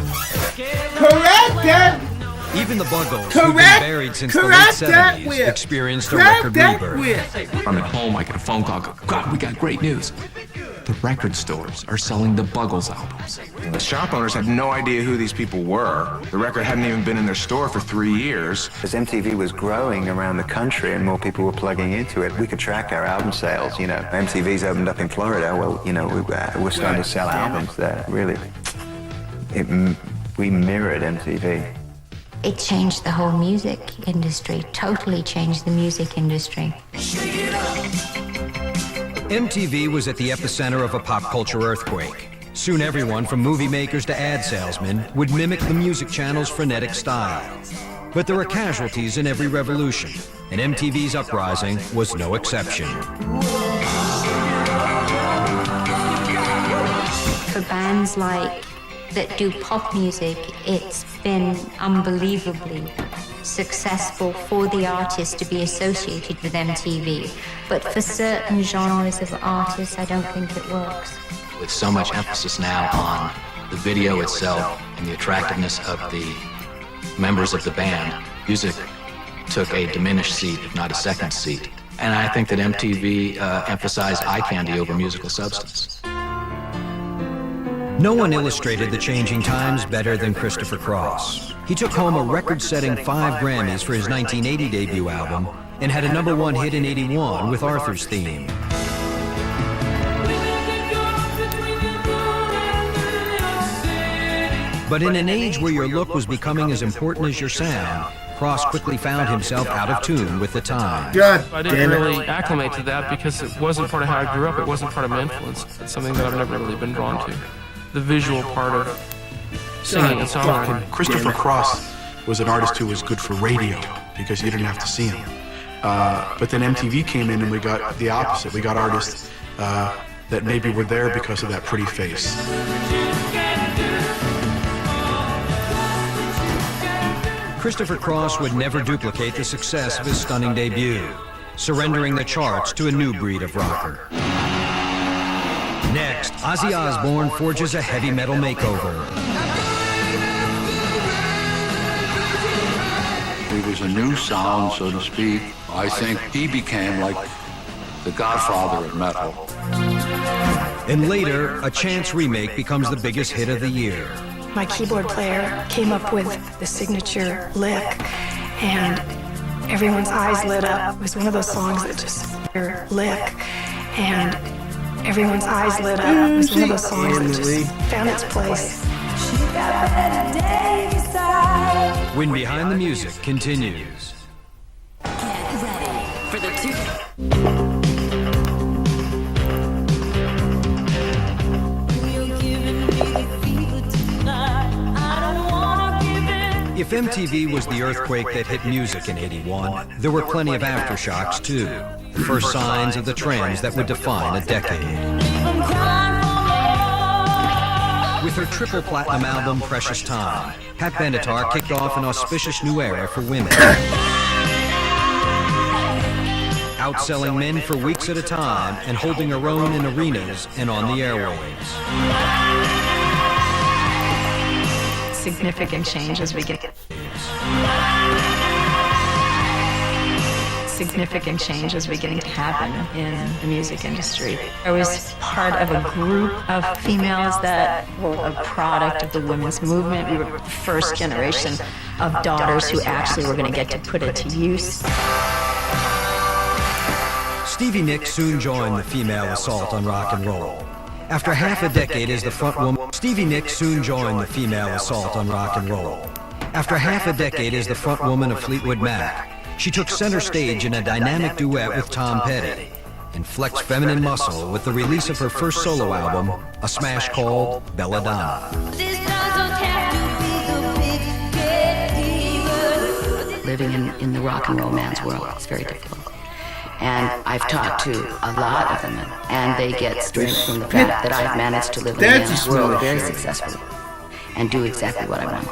Correct that. Even the Buggles, who've been buried since the late 70s, experienced a record rebirth. I'm at home, I get a phone call, God, we got great news. The record stores are selling the Buggles albums. The shop owners had no idea who these people were. The record hadn't even been in their store for 3 years. As MTV was growing around the country and more people were plugging into it, we could track our album sales. You know, MTV's opened up in Florida. Well, you know, we're starting to sell albums there. Really, we mirrored MTV. It changed the whole music industry, totally changed the music industry. MTV was at the epicenter of a pop culture earthquake. Soon everyone from movie makers to ad salesmen would mimic the music channel's frenetic style. But there are casualties in every revolution, and MTV's uprising was no exception. For bands like that do pop music, it's been unbelievably successful for the artist to be associated with MTV. But for certain genres of artists, I don't think it works. With so much emphasis now on the video itself and the attractiveness of the members of the band, music took a diminished seat, if not a second seat. And I think that MTV emphasized eye candy over musical substance. No one illustrated the changing times better than Christopher Cross. He took home a record-setting 5 Grammys for his 1980 debut album and had a #1 hit in '81 with Arthur's Theme. But in an age where your look was becoming as important as your sound, Cross quickly found himself out of tune with the time. I didn't really acclimate to that because it wasn't part of how I grew up. It wasn't part of my influence. It's something that I've never really been drawn to. The visual part of singing and songwriting. Christopher Cross was an artist who was good for radio because you didn't have to see him. But then MTV came in and we got the opposite. We got artists that maybe were there because of that pretty face. Christopher Cross would never duplicate the success of his stunning debut, surrendering the charts to a new breed of rocker. Next, Ozzy Osbourne forges a heavy metal makeover. It was a new sound, so to speak. I think he became like the godfather of metal. And later, a chance remake becomes the biggest hit of the year. My keyboard player came up with the signature lick, and everyone's eyes lit up. It was one of those songs that just lick, and everyone's eyes lit up. It was one of those songs that just found its place. When Behind the Music continues. Get ready for the two. If MTV was the earthquake that hit music in '81, there were plenty of aftershocks too. The first signs of the trends that would define a decade. With her triple platinum album, Precious Time, Pat Benatar kicked off an auspicious new era for women. Outselling men for weeks at a time and holding her own in arenas and on the airwaves. Significant change as we get. Significant change is beginning to happen in the music industry. I was part of a group of females that were a product of the women's movement. We were the first generation of daughters who actually were going to get to put it to use. Stevie Nicks soon joined the female assault on rock and roll. After half a decade as the front woman, Stevie Nicks soon joined the female assault on rock and roll. After half a decade as the front woman of Fleetwood Mac, she took center stage in a dynamic duet with Tom Petty and flexed feminine muscle with the release of her first solo album, a smash called Belladonna. Living in the rock and roll man's world, it's very difficult. And I've talked to a lot of them, and they get strength from the fact that I've managed to live in the man's world very successfully and do exactly what I want.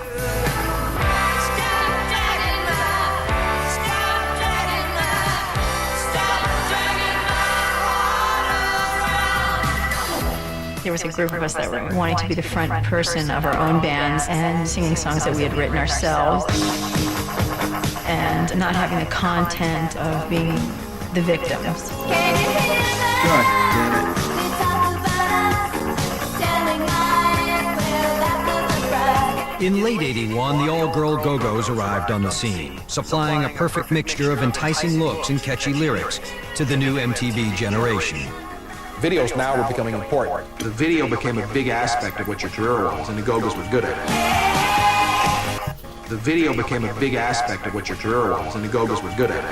There was a group of us that were wanting to be the front person of our own bands and singing songs that we had written ourselves and not having the content of being the victims. In late '81, the all-girl Go-Go's arrived on the scene, supplying a perfect mixture of enticing looks and catchy lyrics to the new MTV generation. Videos now were becoming important. The video became a big aspect of what your career was, and the Go-Go's were good at it. The video became a big aspect of what your career was, and the Go-Go's were good at it.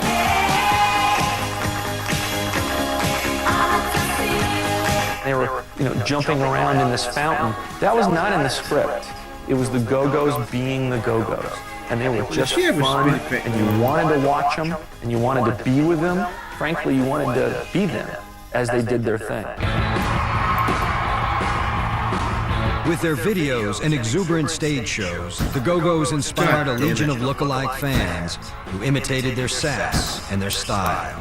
They were, jumping around in this fountain. That was not in the script. It was the Go-Go's being the Go-Go's. And they were just fun, and you wanted to watch them, and you wanted to be with them. Frankly, you wanted to be them as they did their thing. With their videos and exuberant stage shows, the Go-Go's inspired a legion of look-alike fans who imitated their sass and their style.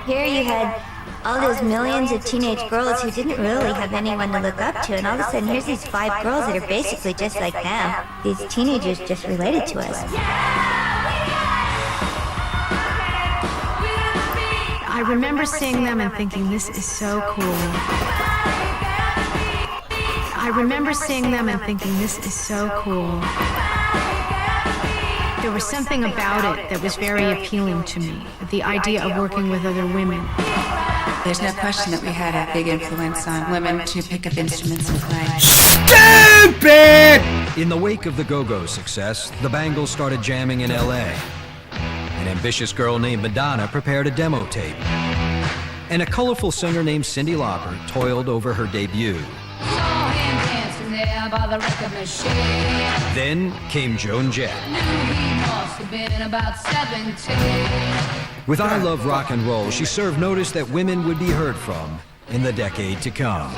Here you had all those millions of teenage girls who didn't really have anyone to look up to, and all of a sudden here's these 5 girls that are basically just like them. These teenagers just related to us. I remember seeing them and thinking, this is so cool. I remember seeing them and thinking, this is so cool. There was something about it that was very appealing to me, the idea of working with other women. There's no question that we had a big influence on women to pick up instruments and play. Stupid! In the wake of the Go-Go's success, the Bangles started jamming in L.A. An ambitious girl named Madonna prepared a demo tape. And a colorful singer named Cyndi Lauper toiled over her debut. Then came Joan Jett. With I Love Rock and Roll, she served notice that women would be heard from in the decade to come.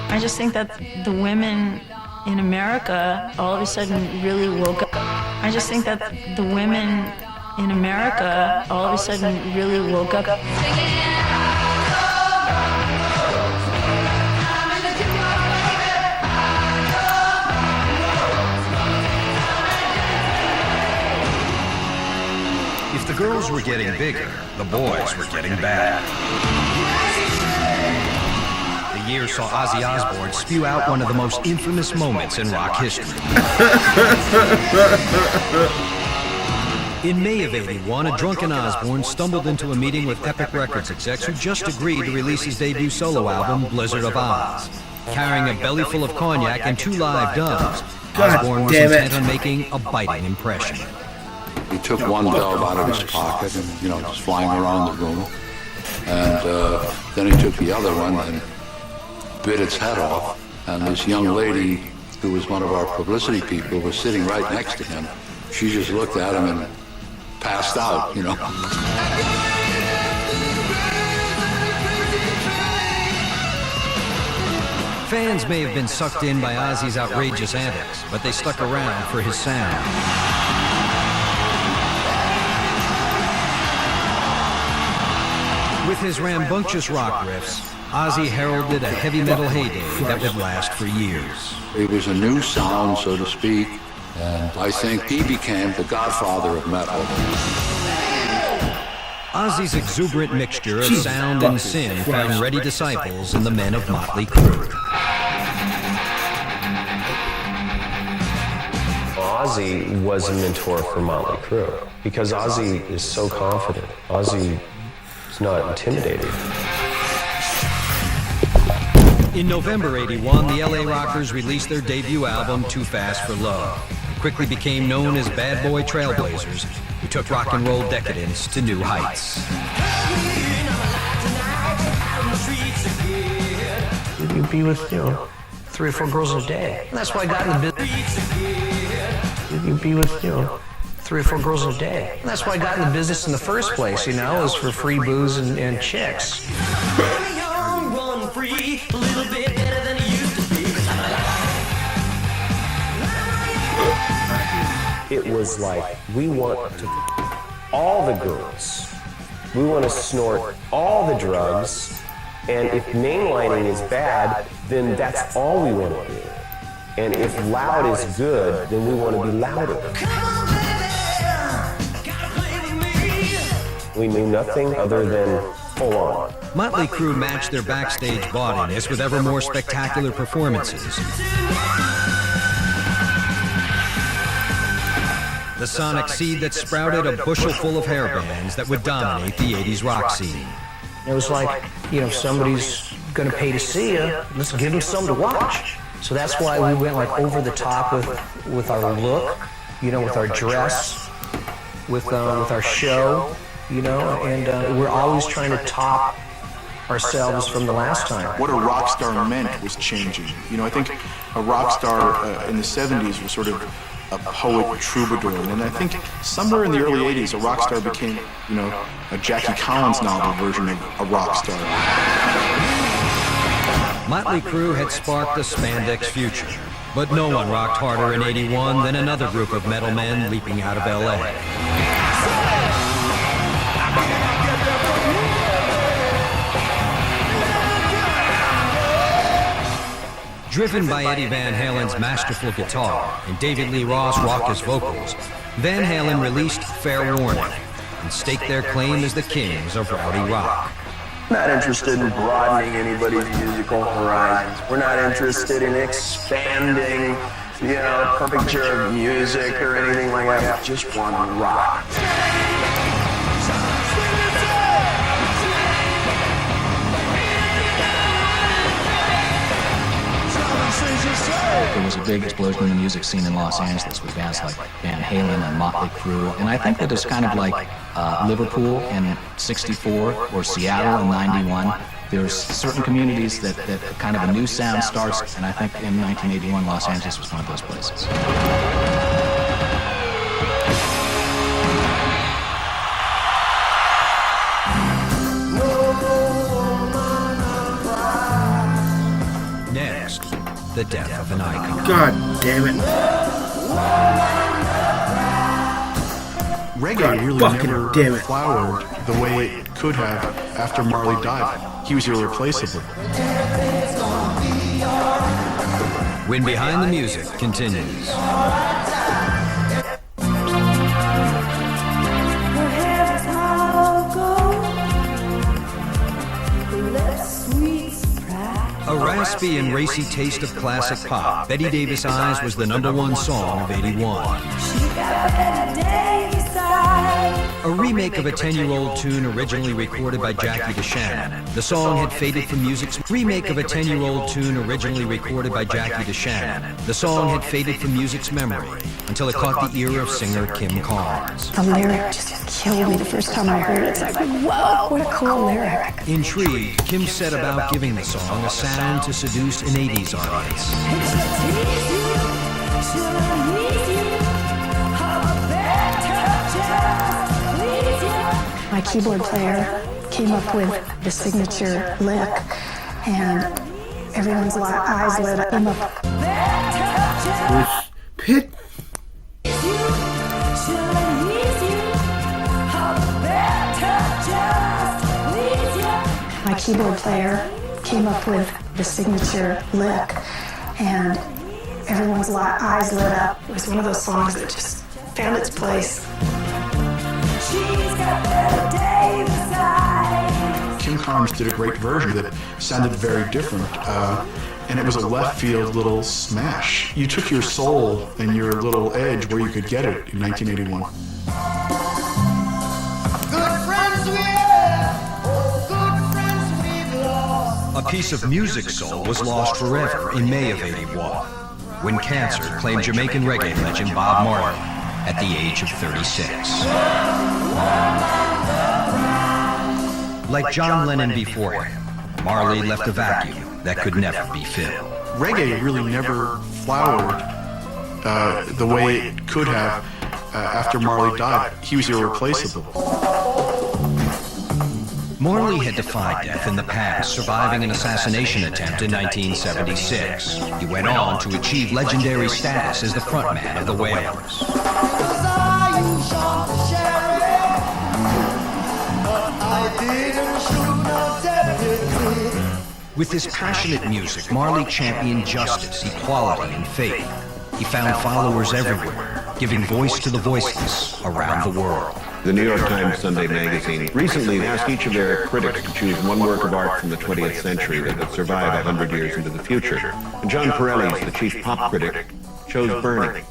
I just think that the women in America all of a sudden really woke up. I just think that the women in America all of a sudden really woke up. If the girls were getting bigger, the boys were getting bad. The year saw Ozzy Osbourne spew out one of the most infamous moments in rock history. In May of '81, a drunken Osbourne stumbled into a meeting with Epic Records execs who just agreed to release his debut solo album, Blizzard of Oz. Carrying a belly full of cognac and 2 live doves, Osbourne was intent on making a biting impression. He took one dove out of his pocket and, just flying around the room. And then he took the other one and bit its head off. And this young lady, who was one of our publicity people, was sitting right next to him. She just looked at him and passed out, Fans may have been sucked in by Ozzy's outrageous antics, but they stuck around for his sound. With his rambunctious rock riffs, Ozzy heralded a heavy metal heyday that would last for years. It was a new sound, so to speak, and I think he became the godfather of metal. Ozzy's exuberant mixture of sound and sin found ready disciples in the men of Motley Crue. Ozzy was a mentor for Motley Crue because Ozzy is so confident. Ozzy is not intimidated. In November '81, the LA Rockers released their debut album, Too Fast for Love. They quickly became known as bad boy trailblazers who took rock and roll decadence to new heights. You be with, 3 or 4 girls a day. That's why I got in the business. You be with, 3 or 4 girls a day. That's why I got in the business in the first place, is for free booze and chicks. It was like, we want to all the girls. We want to snort all the drugs. And if mainlining is bad, then that's all we want to do. And if loud is good, then we want to be louder. We knew nothing other than full on. Motley Crue matched their backstage gaudiness with ever more spectacular performances. The sonic seed that sprouted a bushel full of hair bands that would dominate the '80s rock scene. It was like, if somebody's going to pay to see you, let's give them something to watch. So that's why we went like over the top with our look, with our dress, with our show, and we're always trying to top ourselves from the last time. What a rock star meant was changing. I think a rock star in the 70s was sort of a poet troubadour, and I think somewhere in the early 80s a rock star became, a Jackie Collins novel version of a rock star. Motley Crue had sparked a spandex future, but no one rocked harder in '81 than another group of metal men leaping out of LA. Driven by Eddie Van Halen's masterful guitar and David Lee Roth's raucous vocals, Van Halen released Fair Warning and staked their claim as the kings of rowdy rock. Not interested in broadening anybody's musical horizons. We're not interested in expanding, curvature of music or anything like that. We just want to rock. There was a big explosion in the music scene in Los Angeles with bands like Van Halen and Motley Crue, and I think that it's kind of like Liverpool in '64 or Seattle in '91. There's certain communities that kind of a new sound starts, and I think in 1981 Los Angeles was one of those places. Next, the death of an icon. God damn it. Reggae really never flowered the way it could have after Marley died. He was irreplaceable. When Behind the Music continues. A raspy and racy taste of classic pop, Betty Davis' Eyes was the #1 song of '81. A remake of a 10-year-old tune originally recorded by Jackie DeShannon. The song had faded from music's memory until it caught the ear of singer Kim Carnes. The lyric just killed me the first time I heard it. It's like, whoa, what a cool lyric. Intrigued, Kim set about giving the song a sound to seduce an '80s audience. My keyboard player came up with the signature lick, and everyone's eyes lit up. Pit. My keyboard player came up with the signature lick, and everyone's eyes lit up. It was one of those songs that just found its place. Kim Carnes did a great version that sounded very different, and it was a left field little smash. You took your soul and your little edge where you could get it in 1981. A piece of music soul was lost forever in May of '81, when cancer claimed Jamaican reggae legend Bob Marley at the age of 36. Like John Lennon before him, Marley left a vacuum that could never be filled. Reggae really never flowered the way it could have after Marley died. He was irreplaceable. Marley had defied death in the past, surviving an assassination attempt in 1976. He went on to achieve legendary status as the frontman of the Wailers. With his passionate music, Marley championed justice, equality, and faith. He found followers everywhere, giving voice to the voiceless around the world. The New York Times Sunday magazine recently asked each of their critics to choose one work of art from the 20th century that would survive 100 years into the future. And John Pirelli, the chief pop critic, chose Burning,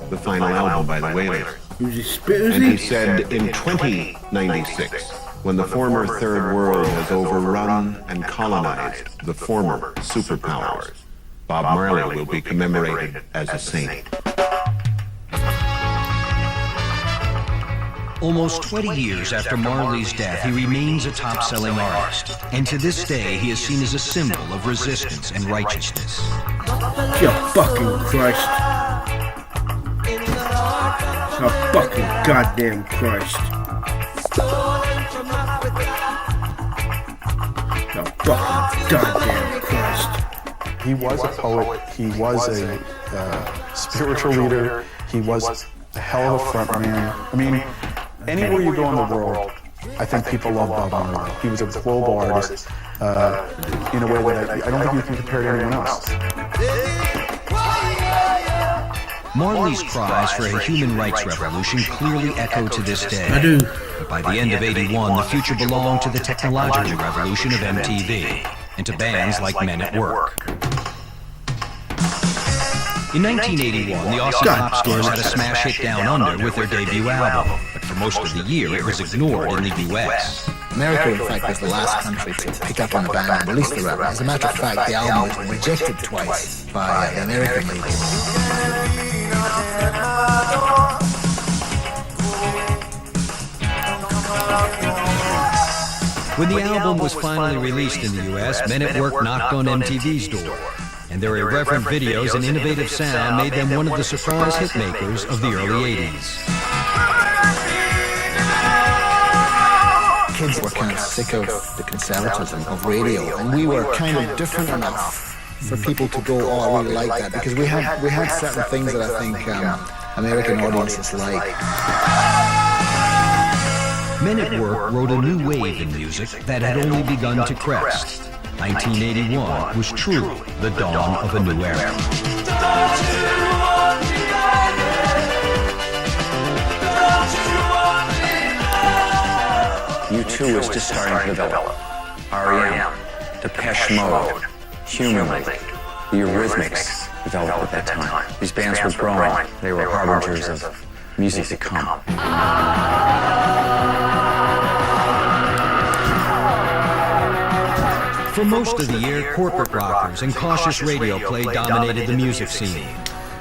the final album by the Wailers. And he said, in 2096, when the former Third World has overrun and colonized the former superpowers, Bob Marley will be commemorated as a saint. Almost 20 years after Marley's death, he remains a top-selling artist. And to this day, he is seen as a symbol of resistance and righteousness. You fucking Christ. Oh, fucking goddamn Christ. Oh, fucking goddamn Christ. He was a poet. He was a spiritual leader. He was a hell of a front man. I mean, anywhere you go in the world, I think people love Bob Marley. He was a global artist in a way that I don't think you can compare to anyone else. Marley's cries for a human rights revolution clearly echo to this day. I do. But by the end of '81, the future belonged to the technological revolution of MTV and to bands like Men at Work. In 1981, the Aussie Pop Stars had a smash hit Down Under with their debut album, but for most of the year it was ignored in the US. America, in fact, was the last country to pick up on the band and release the record. As a matter of fact, the album was rejected twice by the American label. When the album was finally released in the US, Men at Work knocked on MTV's door, and their irreverent videos and innovative sound made them one of the surprise hit makers of the early '80s. Kids were kind of sick of the conservatism of radio, and we were kind of different enough for people to go, oh, I really like that, because we had certain things that I think American audiences like. Men at Work rode a new wave in music that had only begun to crest. 1981 was truly the dawn of a new era. U2 was just starting to develop. R.E.M., Depeche Mode, Human League, the Eurythmics developed at that time. These bands were growing. They were harbingers of music to come. For most of the year, corporate rockers and cautious radio play dominated the music scene.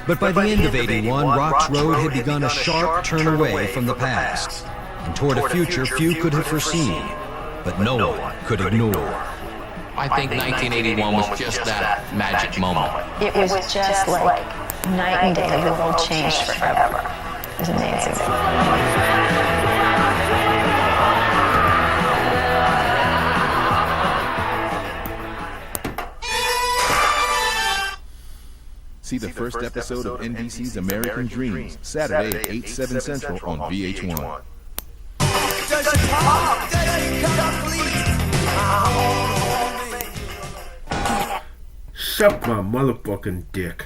But by the end of '81, rock's road had begun a sharp turn away from the past and toward a future few could have foreseen, but no one could ignore. I think 1981 was just that magic moment. It was just like night and day. The world changed forever. It was amazing. See the first episode of NBC's American Dreams, Saturday at 8, 7 Central on VH1. Suck my motherfucking dick.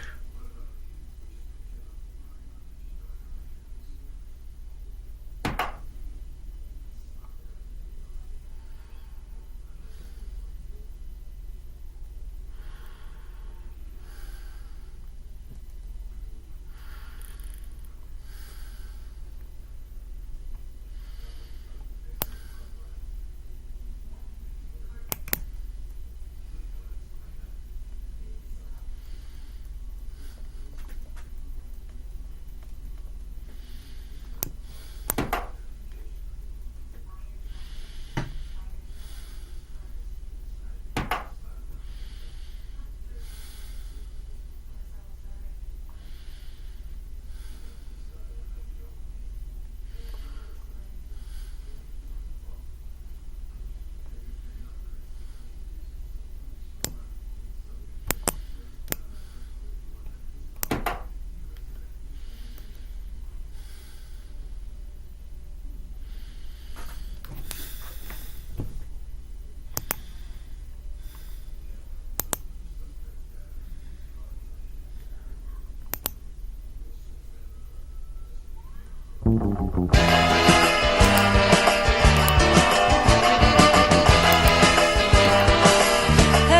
Her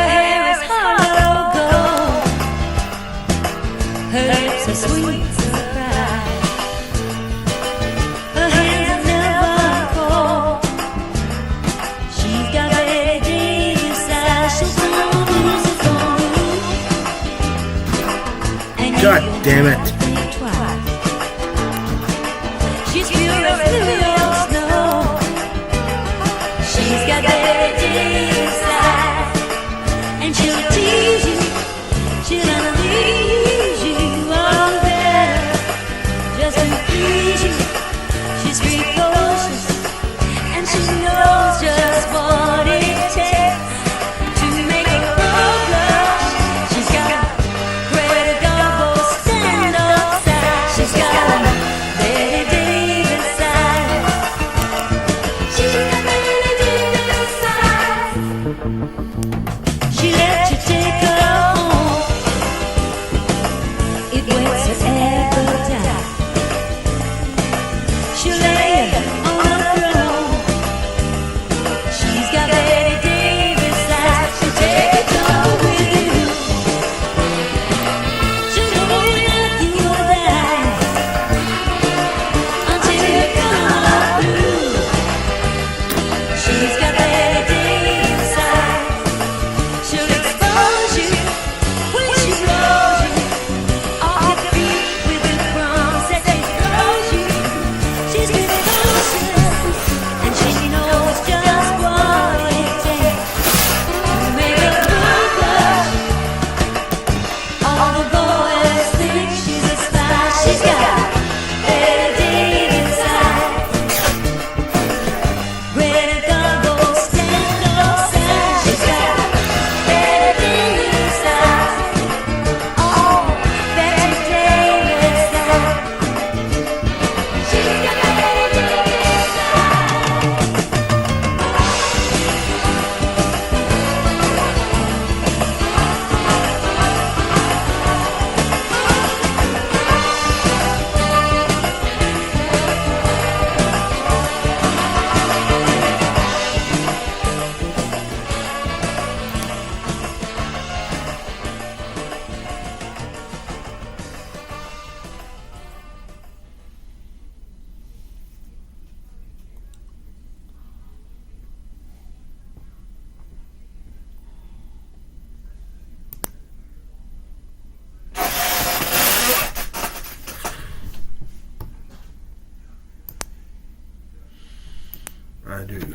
hair is hollow gold. Her lips are sweet surprise. Her hands are never cold. She's got Betty Davis eyes. She's gonna lose it for you. God damn it. She's pure as fluid snow. She's got Betty Davis eyes. And she'll tease you, she'll unleash you all there just to please you. She's precocious and she knows just what it takes to make a girl blush. She's got Greta Garbo stand upside. She's got Betty Davis eyes. She's got Betty Davis eyes. She lets you take her home I do.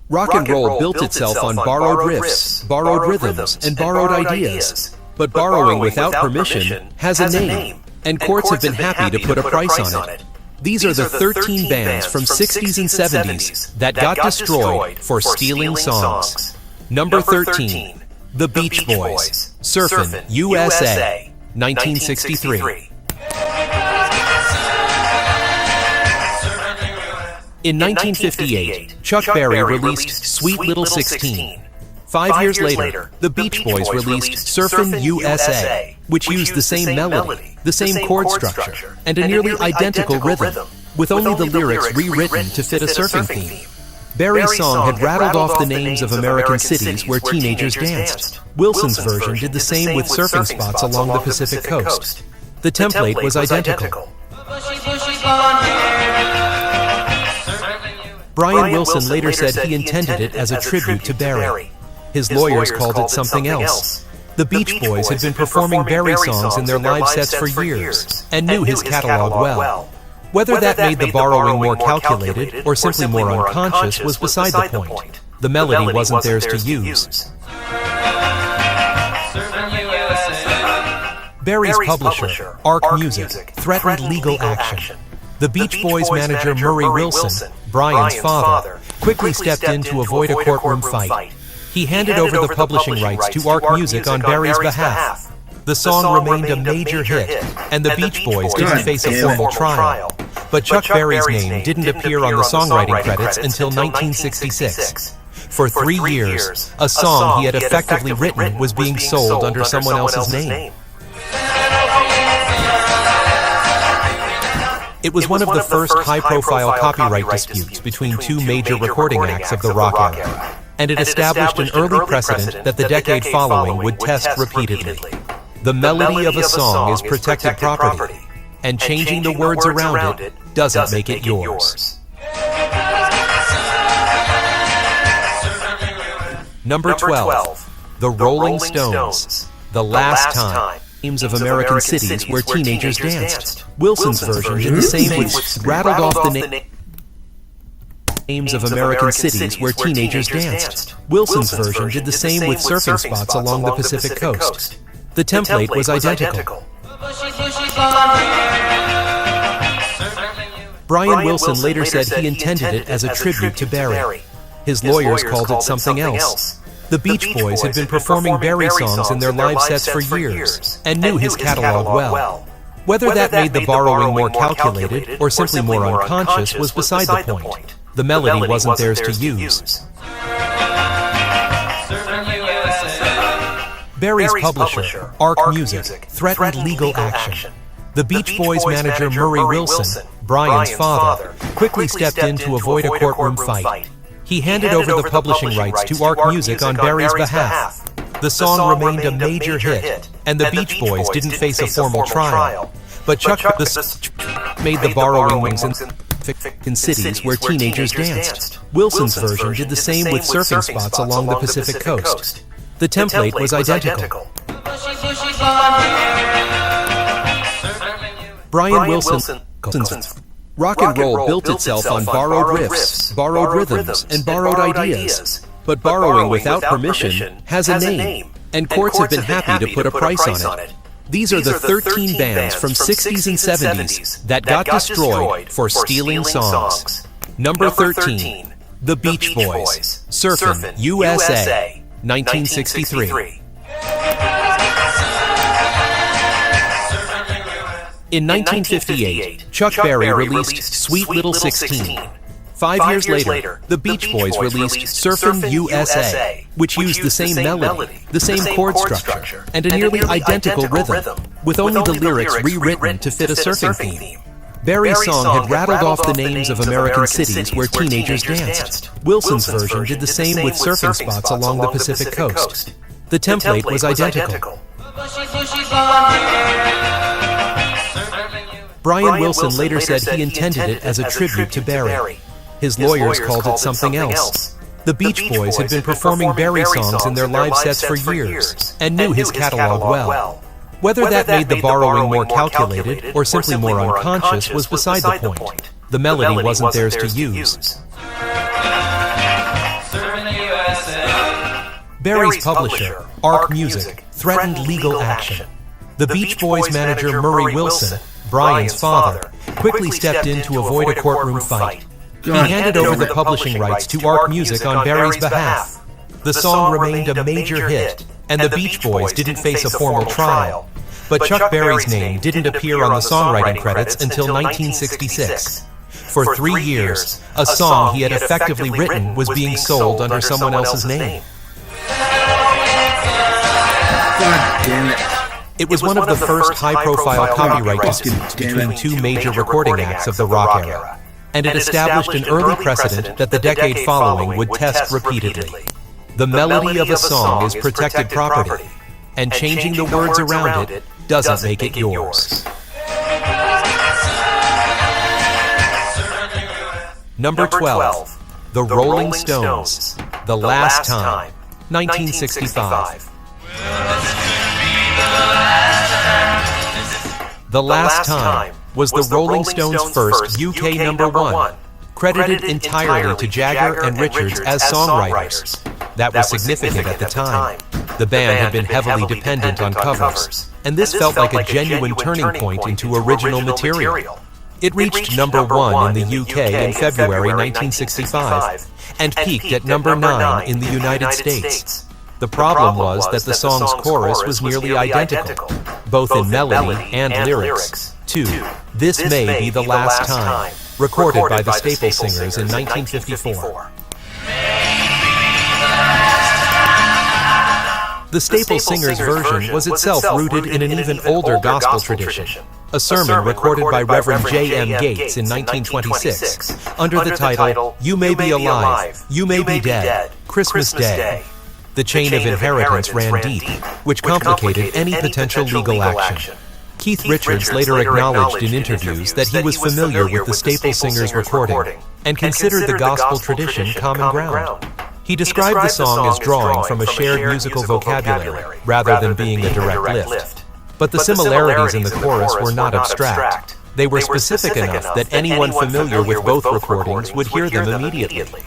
Rock and roll built itself on borrowed riffs, borrowed rhythms, and borrowed ideas. But borrowing without permission has a name, and courts have been happy to put a price on it. These are the 13 bands from 60s and 70s that got destroyed for stealing songs. Number 13, The Beach Boys, Surfin' USA, 1963. In 1958, Chuck Berry released Sweet Little 16. 5 years later, the Beach Boys released Surfin' USA, which used the same melody, the same chord structure, and a nearly identical rhythm, with only the lyrics rewritten to fit a surfing theme. Berry's song had rattled off the names of American cities where teenagers danced. Wilson's version did the same with surfing spots along the Pacific coast. The template was identical. Brian Wilson later said he intended it as a tribute to Berry. His lawyers called it something else. The Beach Boys had been performing Berry songs in their live sets for years and knew his catalog well. Whether that made the borrowing more calculated or simply more unconscious was beside the point. The melody wasn't theirs to use. Berry's publisher, Arc Music, threatened legal action. The Beach Boys manager Murray Wilson, Brian's father, quickly stepped in to avoid a courtroom fight. He handed over the publishing rights to Arc Music on Berry's behalf. The song remained a major hit, and the Beach Boys didn't face a formal trial. But Chuck Berry's name didn't appear on the songwriting credits until 1966. For 3 years, a song he had effectively written was being sold under someone else's name. It was one of the first high-profile copyright disputes between two major recording acts of the rock era, and it established an early precedent that the decade following would test repeatedly. The melody of a song is protected property, and changing the words around it doesn't make it yours. Number 12, The Rolling Stones, The Last Time. Names of American cities where teenagers danced. Wilson's version did the same with rattled off the names of American cities where teenagers danced. Wilson's version did the same with surfing spots along the Pacific coast. The template was identical. Brian Wilson later said he intended it as a tribute to Berry. His lawyers called it something else. The Beach Boys had been performing Berry songs in their live sets for years and knew his catalog well. Whether that made the borrowing more calculated or simply more unconscious was beside the point. The melody wasn't theirs to use. Berry's publisher, Arc Music, threatened legal action. The Beach Boys manager Murray Wilson, Brian's father, quickly stepped in to avoid a courtroom fight. He handed over the publishing rights to Arc Music on Berry's behalf. The song remained a major hit, and the Beach Boys didn't face a formal trial. But Chuck made the borrowing wings in cities where teenagers danced. Wilson's version did the same with surfing spots along the Pacific coast. The template was identical. Brian Wilson. Rock and roll built itself on borrowed riffs, borrowed rhythms, and borrowed ideas. But borrowing without permission has a name, and courts have been happy to put a price on it. These are the 13 bands from 60s and 70s that got destroyed for stealing songs. Number 13, The Beach Boys, Surfin' USA, 1963. In 1958, Chuck Berry released Sweet Little 16. 5 years later, the Beach Boys released Surfin' USA, which used the same melody, the same chord structure, and a nearly identical rhythm, with only the lyrics rewritten to fit a surfing theme. Berry's song had rattled off the names of American cities where teenagers danced. Wilson's version did the same with surfing spots along the Pacific coast. The template was identical. Brian Wilson later said he intended it as a tribute to Berry. His lawyers called it something else. The Beach Boys had been performing Berry songs in their live sets for years and knew his catalog well. Whether that made the borrowing more calculated or simply more unconscious was beside the point. The melody wasn't theirs to use. Barry's publisher, Arc Music, threatened legal action. The Beach Boys manager Murray Wilson, Brian's father, quickly stepped in to avoid a courtroom fight. He handed over the publishing rights to Arc Music on Barry's behalf. The song remained a major hit, and the Beach Boys didn't face a formal trial. But Chuck Berry's name didn't appear on the songwriting credits until 1966. For 3 years, a song he had effectively written was being sold under someone else's name. God damn it. It was one of the first high-profile copyright disputes between two major recording acts of the rock era, and it established an early precedent that the decade following would test repeatedly. The melody of a song is protected property, and changing the words around it doesn't make it yours. Number 12, The Rolling Stones, The Last Time, 1965. The Last Time was the Rolling Stones' first UK number one, credited entirely to Jagger and Richards as songwriters. That was significant at the time. The band had been heavily dependent on covers, and this felt like a genuine turning point into original material. It reached number 1 in the UK in February 1965, and peaked at number 9 in the United States. The problem was that the song's chorus was nearly identical, both in melody and lyrics, to "This May Be the Last Time," recorded by the Staple Singers in 1954. The Staple Singers version was itself rooted in an even older gospel tradition, a sermon recorded by Reverend J.M. Gates in 1926 under the title, "You May Be Alive, You May Be Dead, Christmas Day." The chain of inheritance ran deep, which complicated any potential legal action. Keith Richards later acknowledged in interviews that he was familiar with the Staple Singers recording and considered the gospel tradition common ground. He described the song as drawing from a shared musical vocabulary rather than being a direct lift. But the similarities in the chorus were not abstract. They were specific enough that anyone familiar with both recordings would hear them immediately.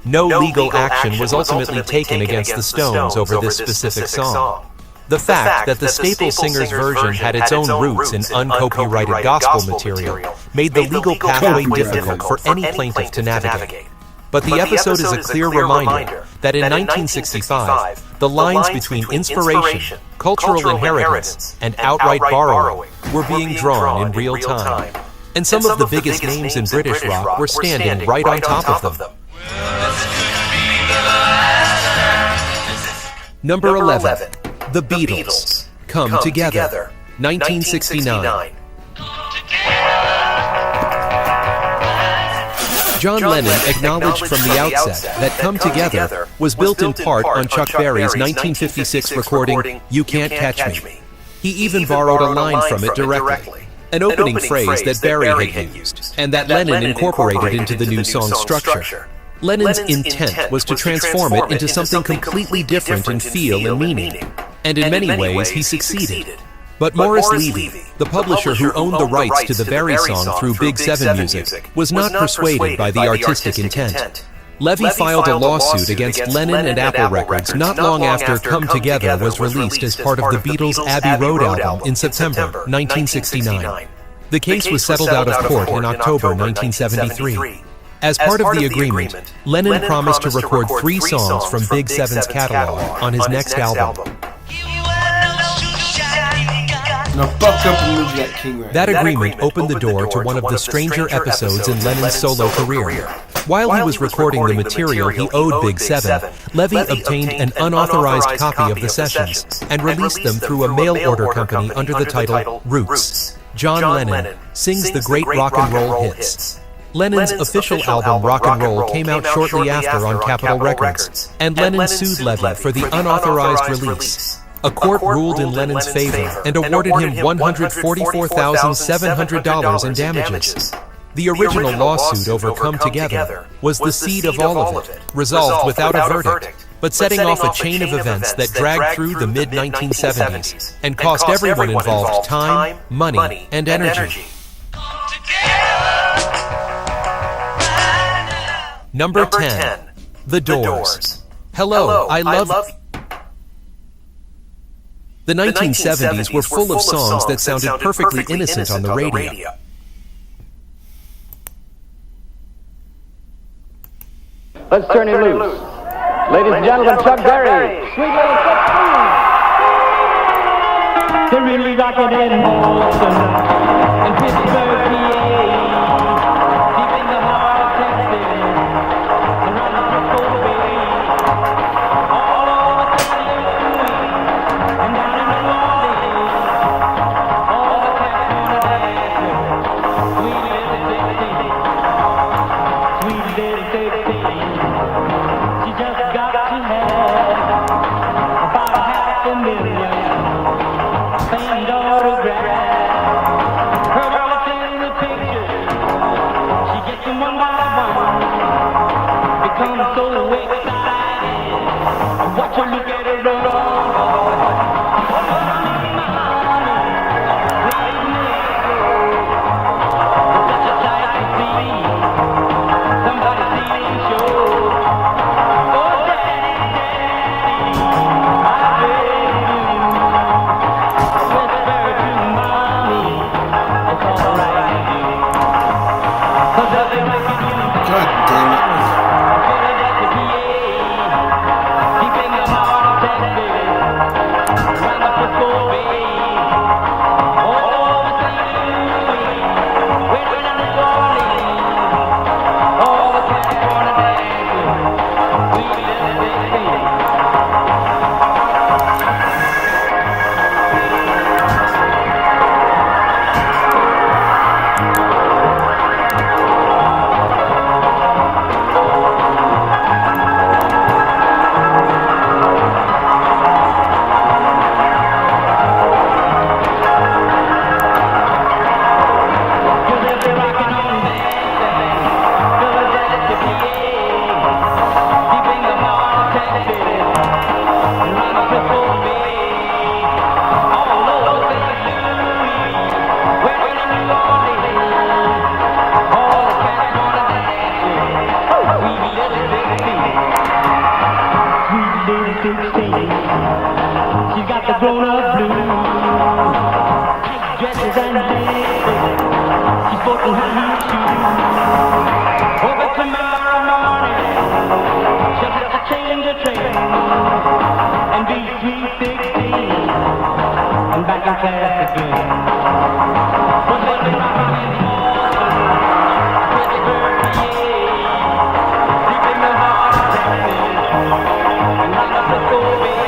No legal action was ultimately taken against the Stones over this specific song. The fact that the Staple Singers version had its own roots in uncopyrighted gospel material made the legal pathway difficult for any plaintiff to navigate. But the episode is a clear reminder that in 1965, the lines between inspiration, cultural inheritance, and outright borrowing were being drawn in real time. And some of the biggest names in British rock were standing right on top of them. Number 11, The Beatles, Come Together, 1969. John Lennon acknowledged from the outset that Come Together was built in part on Chuck Berry's 1956 recording, You Can't Catch Me. He even borrowed a line from it directly, an opening phrase that Berry had used, and that Lennon incorporated into the new song's structure. Lennon's intent was to transform it into something completely different in feel and meaning, and in many ways he succeeded. But Morris Levy, the publisher who owned the rights to the Berry song through Big 7 Music, was not persuaded by the artistic intent. Levy filed a lawsuit against Lennon and Apple Records not long after Come Together was released as part of the Beatles' Abbey Road album in September 1969. The case was settled out of court in October 1973. As part of the agreement, Lennon promised to record 3 songs from Big 7's catalog on his next album. That agreement opened the door to one of the stranger episodes in Lennon's solo career. While he was recording the material he owed Big 7, Levy obtained an unauthorized copy of the sessions and released them through a mail order company under the title Roots. John Lennon sings the great rock and roll hits. Lennon's official album Rock and Roll came out shortly after on Capitol Records, and Lennon sued Levy for the unauthorized release. A court ruled in Lennon's favor and awarded him $144,700 in damages. The original lawsuit over Come Together was the seed of all of it, resolved without a verdict. but setting off a chain of events that dragged through the mid-1970s and cost everyone involved time, money, and energy. Number 10. The Doors. Hello, I love... The 1970s were full of songs that sounded perfectly innocent on the radio. Let's turn him loose. Ladies and gentlemen, Chuck Berry. Sweet little 16. They're really rocking in Boston and Pittsburgh, PA. Deep in the heart of Texas, around the Frisco Bay. All over St. Louis and down in New Orleans. All the cats wanna dance with sweet little 16. Sweet little 16. She just got to have about $500,000 famed autograph. Her wallet's in the picture. She gets them one by one. Becomes so excited. Watch her look at her run. Such a sight to see. Somebody stealing show. She's got the grown-up blues, tight dresses and laces. She's sporting high shoes. Oh, but tomorrow morning she'll have to change her train and be sweet 16 and back in class again. But they'll be rocking in Boston, Pittsburgh, PA, deep in the heart of Texas, and round the Frisco Bay.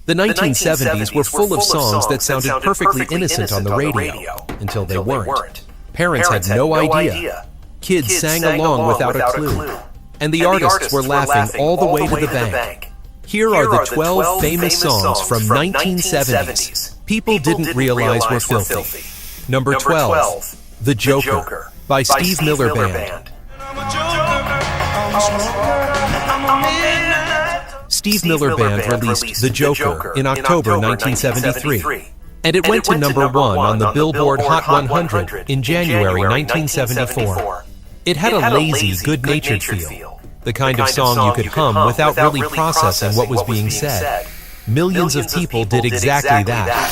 The 1970s were full of songs that sounded perfectly innocent on the radio, until they weren't. Parents had no idea. Kids sang along without a clue. And the artists were laughing all the way to the bank. Here are the 12 famous songs from 1970s people didn't realize were filthy. Number 12, The Joker, by Steve Miller Band. Steve Miller Band released The Joker in October 1973, and it went to number 1 on the Billboard Hot 100 in January 1974. It had a lazy, good-natured feel, the kind of song you could hum without really processing what was being said. Millions of people did exactly that.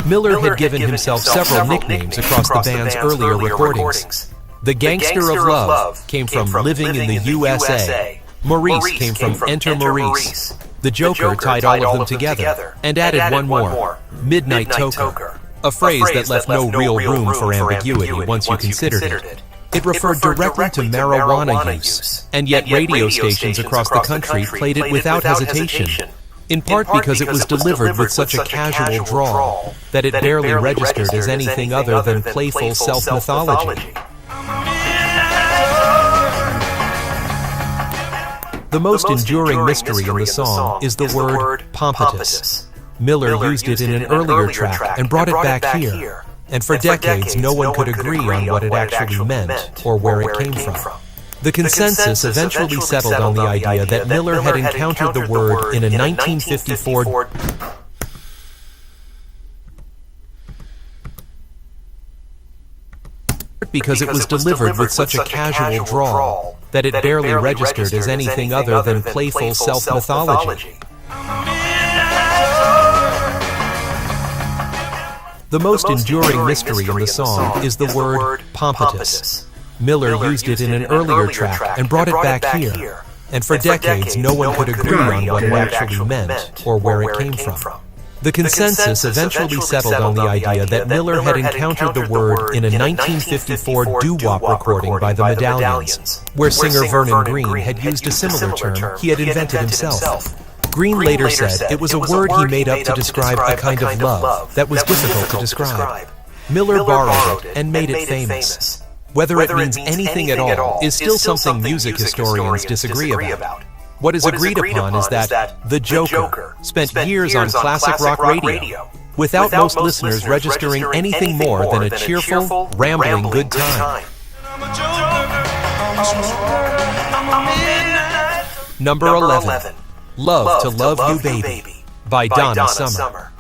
Miller had given himself several nicknames across the band's earlier recordings. The Gangster of Love came from Living in the USA. Maurice came from Enter Maurice. The Joker tied all of them together and added one more, Midnight Toker. a phrase that left no real room for ambiguity once you considered it. It referred directly to marijuana use, and yet radio stations across the country played it without hesitation, in part because it was delivered with such a casual drawl that it barely registered as anything other than playful self-mythology. The most enduring mystery in the song is the word pompatus. Miller used it in an earlier track and brought it back here, and for decades no one could agree on what it actually meant or where it came from. The consensus eventually settled on the idea that Miller had encountered the word in a 1954 because it was delivered with such a casual drawl that it barely registered as anything other than playful self-mythology. The most enduring mystery in the song is the word pompatus. Miller used it in an earlier track and brought it back here, and for decades no one could agree on what it actually meant or where it came from. The consensus eventually settled on the idea that Miller had encountered the word in a 1954 doo-wop recording by the Medallions, where singer Vernon Green had used a similar term he had invented himself. Green later said it was a word he made up to describe a kind of love that was difficult to describe. Miller borrowed it and made it famous. Whether it means anything at all is still something music historians disagree about. What is agreed upon is that The Joker spent years on classic rock radio, without most listeners registering anything more than a cheerful, rambling good time. Number 11. Love to Love You Baby by Donna Summer.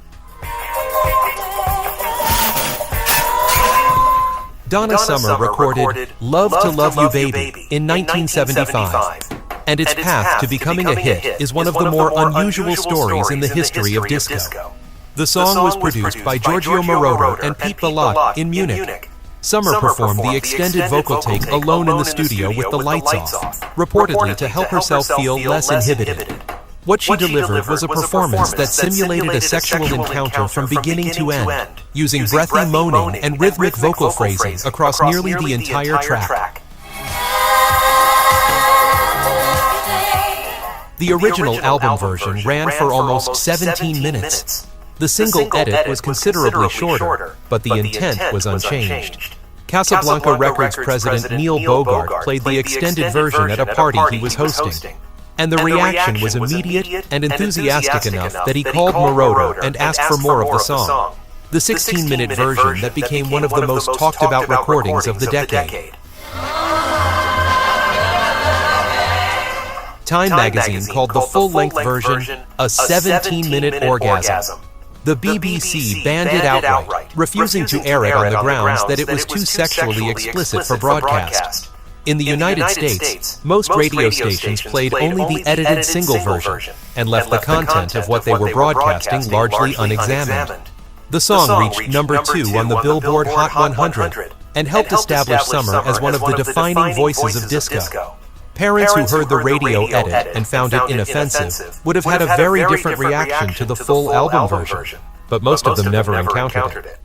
Donna Summer recorded Love to Love You Baby in 1975, and its path to becoming a hit is one of the more unusual stories in the history of disco. The song was produced by Giorgio Moroder and Pete Bellotte in Munich. Summer performed the extended vocal take alone in the studio with the lights off, reportedly to help herself feel less inhibited. What she delivered was a performance that simulated a sexual encounter from beginning to end, using breathy moaning and rhythmic vocal phrasing across nearly the entire track. The original album version ran for almost 17 minutes. The single edit was considerably shorter, but the intent was unchanged. Casablanca Records president Neil Bogart played the extended version at a party he was hosting. And the reaction was immediate and enthusiastic enough that he called Moroder and asked for more of the song. The 16-minute version that became one of the most talked about recordings of the decade. Time magazine called the full-length version a 17-minute orgasm. The BBC banned it outright, refusing to air it on the grounds that it was too sexually explicit for broadcast. In the United States, most radio stations played only the edited single version and left the content of what they were broadcasting largely unexamined. The song reached number 2 on the Billboard Hot 100 and helped establish Summer as one of the defining voices of disco. Parents who heard the radio edit and found it inoffensive would have had a very different reaction to the full album version, but most of them never encountered it.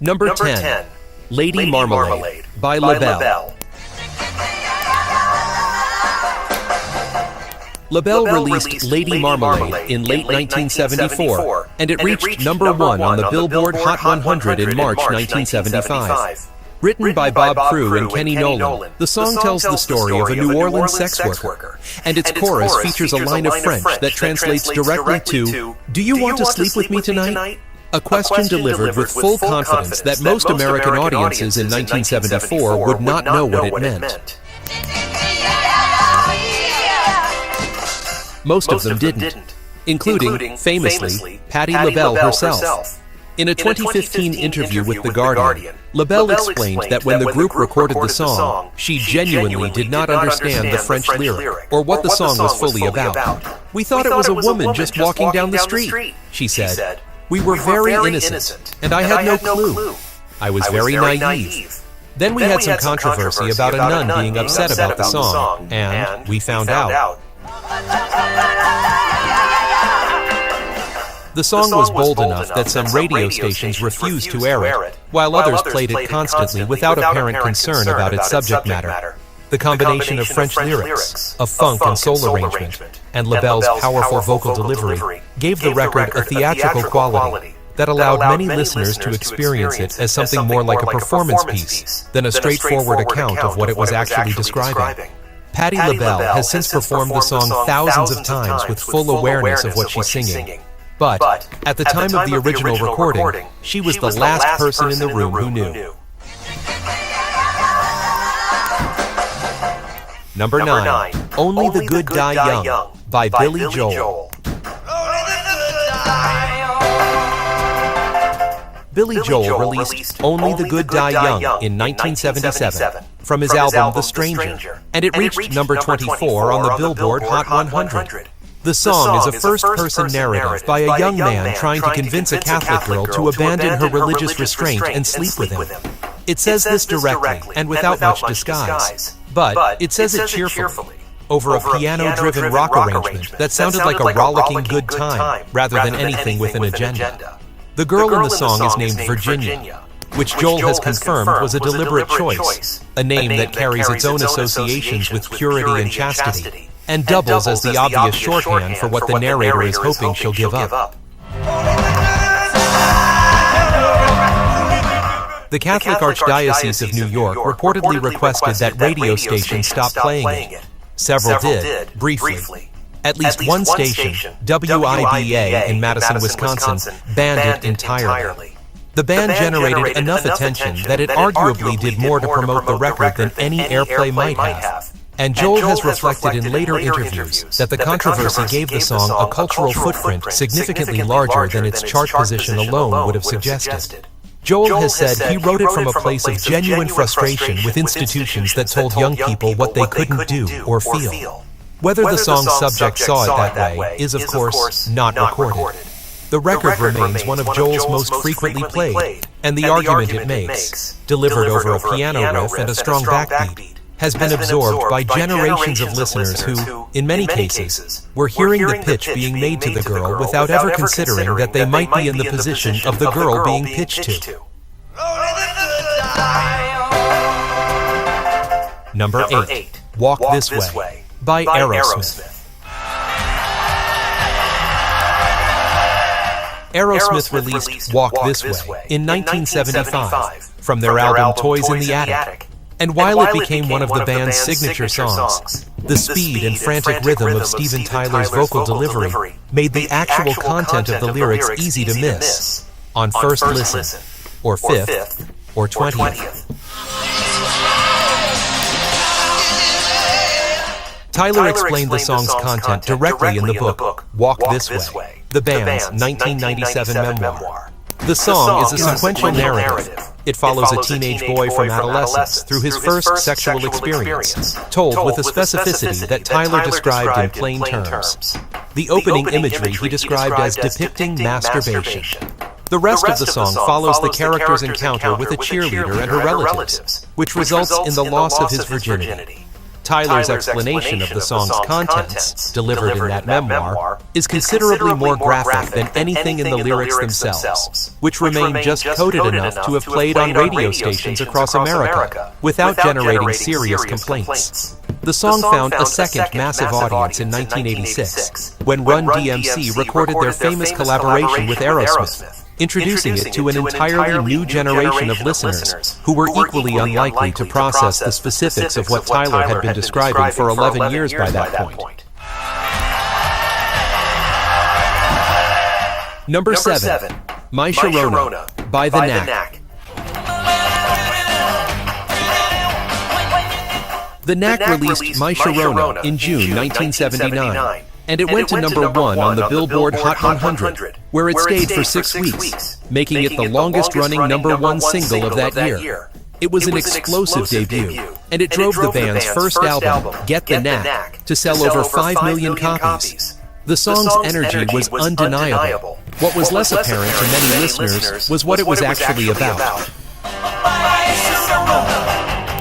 Number 10, Lady Marmalade by LaBelle. LaBelle released Lady Marmalade in late 1974, and it reached number 1 on the Billboard Hot 100 in March 1975. Written by Bob Crewe and Kenny Nolan, the song tells the story of a New Orleans sex worker, and its chorus features a line of French that translates directly to, "Do you want to sleep with me tonight?" A question delivered with full confidence that most American audiences in 1974 would not know what it meant. Most of them didn't, including, famously, Patti LaBelle herself. In a 2015 interview with The Guardian, LaBelle explained that when the group recorded the song, she genuinely did not understand the French lyric or what the song was fully about. "We thought it was a woman just walking down the street," she said. "We were very innocent, and I had no clue. I was very naive." Then we had some controversy about a nun being upset about the song, and we found out. The song was bold enough that some radio stations refused to air it, while others played it constantly without apparent concern about its subject matter. The combination of French lyrics, a funk and soul arrangement, and LaBelle's powerful vocal delivery gave the record a theatrical quality that allowed many listeners to experience it as something more like a performance piece than a straightforward account of what it was actually describing. Patti LaBelle has since performed the song thousands of times with full awareness of what she's singing. But at the time of the original recording, she was the last person in the room who knew. Number 9, Only the Good Die Young by Billy Joel. Billy Joel released Only the Good Die Young in 1977 from his album The Stranger, and it reached number 24 on the Billboard Hot 100. The song is a first-person narrative by a young man trying to convince a Catholic girl to abandon her religious restraint and sleep with him. It says this directly and without much disguise, but it says it cheerfully, over a piano-driven rock arrangement that sounded like a rollicking good time rather than anything with an agenda. The girl in the song is named Virginia, which Joel has confirmed was a deliberate choice, a name that carries its own associations with purity and chastity, and doubles as the obvious shorthand for what the narrator is hoping she'll give up. The Catholic Archdiocese of New York reportedly requested that radio stations stop playing it. Several did, briefly. At least one station, WIBA in Madison, Wisconsin, banned it entirely. The ban generated enough attention that it arguably did more to promote the record than any airplay might have. And Joel has reflected in later interviews that the controversy gave the song a cultural footprint significantly larger than its chart position alone would have suggested. Joel has said he wrote it from a place of genuine frustration with institutions that told young people what they couldn't do or feel. Whether the song's subject saw it that way is, of course, not recorded. The record remains one of Joel's most frequently played, and the argument it makes, delivered over a piano riff and a strong backbeat, has been absorbed by generations of listeners who, in many cases, were hearing the pitch being made to the girl without ever considering that they might be in the position of the girl being pitched to. Number 8, Walk This Way by Aerosmith. Aerosmith released Walk This Way in 1975 from their album Toys in the Attic. And while it became one of the band's signature songs, the speed and frantic rhythm of Steven Tyler's vocal delivery made the actual content of the lyrics easy to miss on first listen, or fifth, or 20th. Tyler explained the song's content directly in the book Walk This Way, the band's 1997 memoir. The song is a sequential narrative. It follows a teenage boy from adolescence through his first sexual experience, told with a specificity that Tyler described in plain terms. The opening imagery he described as depicting masturbation. The rest of the song follows the character's encounter with a cheerleader and her relatives, which results in the loss of his virginity. Tyler's explanation of the song's contents, delivered in that memoir, is considerably more graphic than anything in the lyrics themselves, which remain just coded enough to have played on radio stations across America without generating serious complaints. The song found a second massive audience in 1986, when Run DMC recorded their famous collaboration with Aerosmith, introducing it to an entirely new generation of listeners who were equally unlikely to process the specifics of what Tyler had been describing for 11 years by that point. Number 7, My Sharona by The Knack. The Knack released My Sharona in June 1979. And it went to number 1 on the Billboard Hot 100, where it stayed for 6 weeks, making it the longest-running number 1 single of that year. It was an explosive debut, and it drove the band's first album, Get the Knack, to sell over 5 million copies. The song's energy was undeniable. What was less apparent to many listeners was what it was actually about.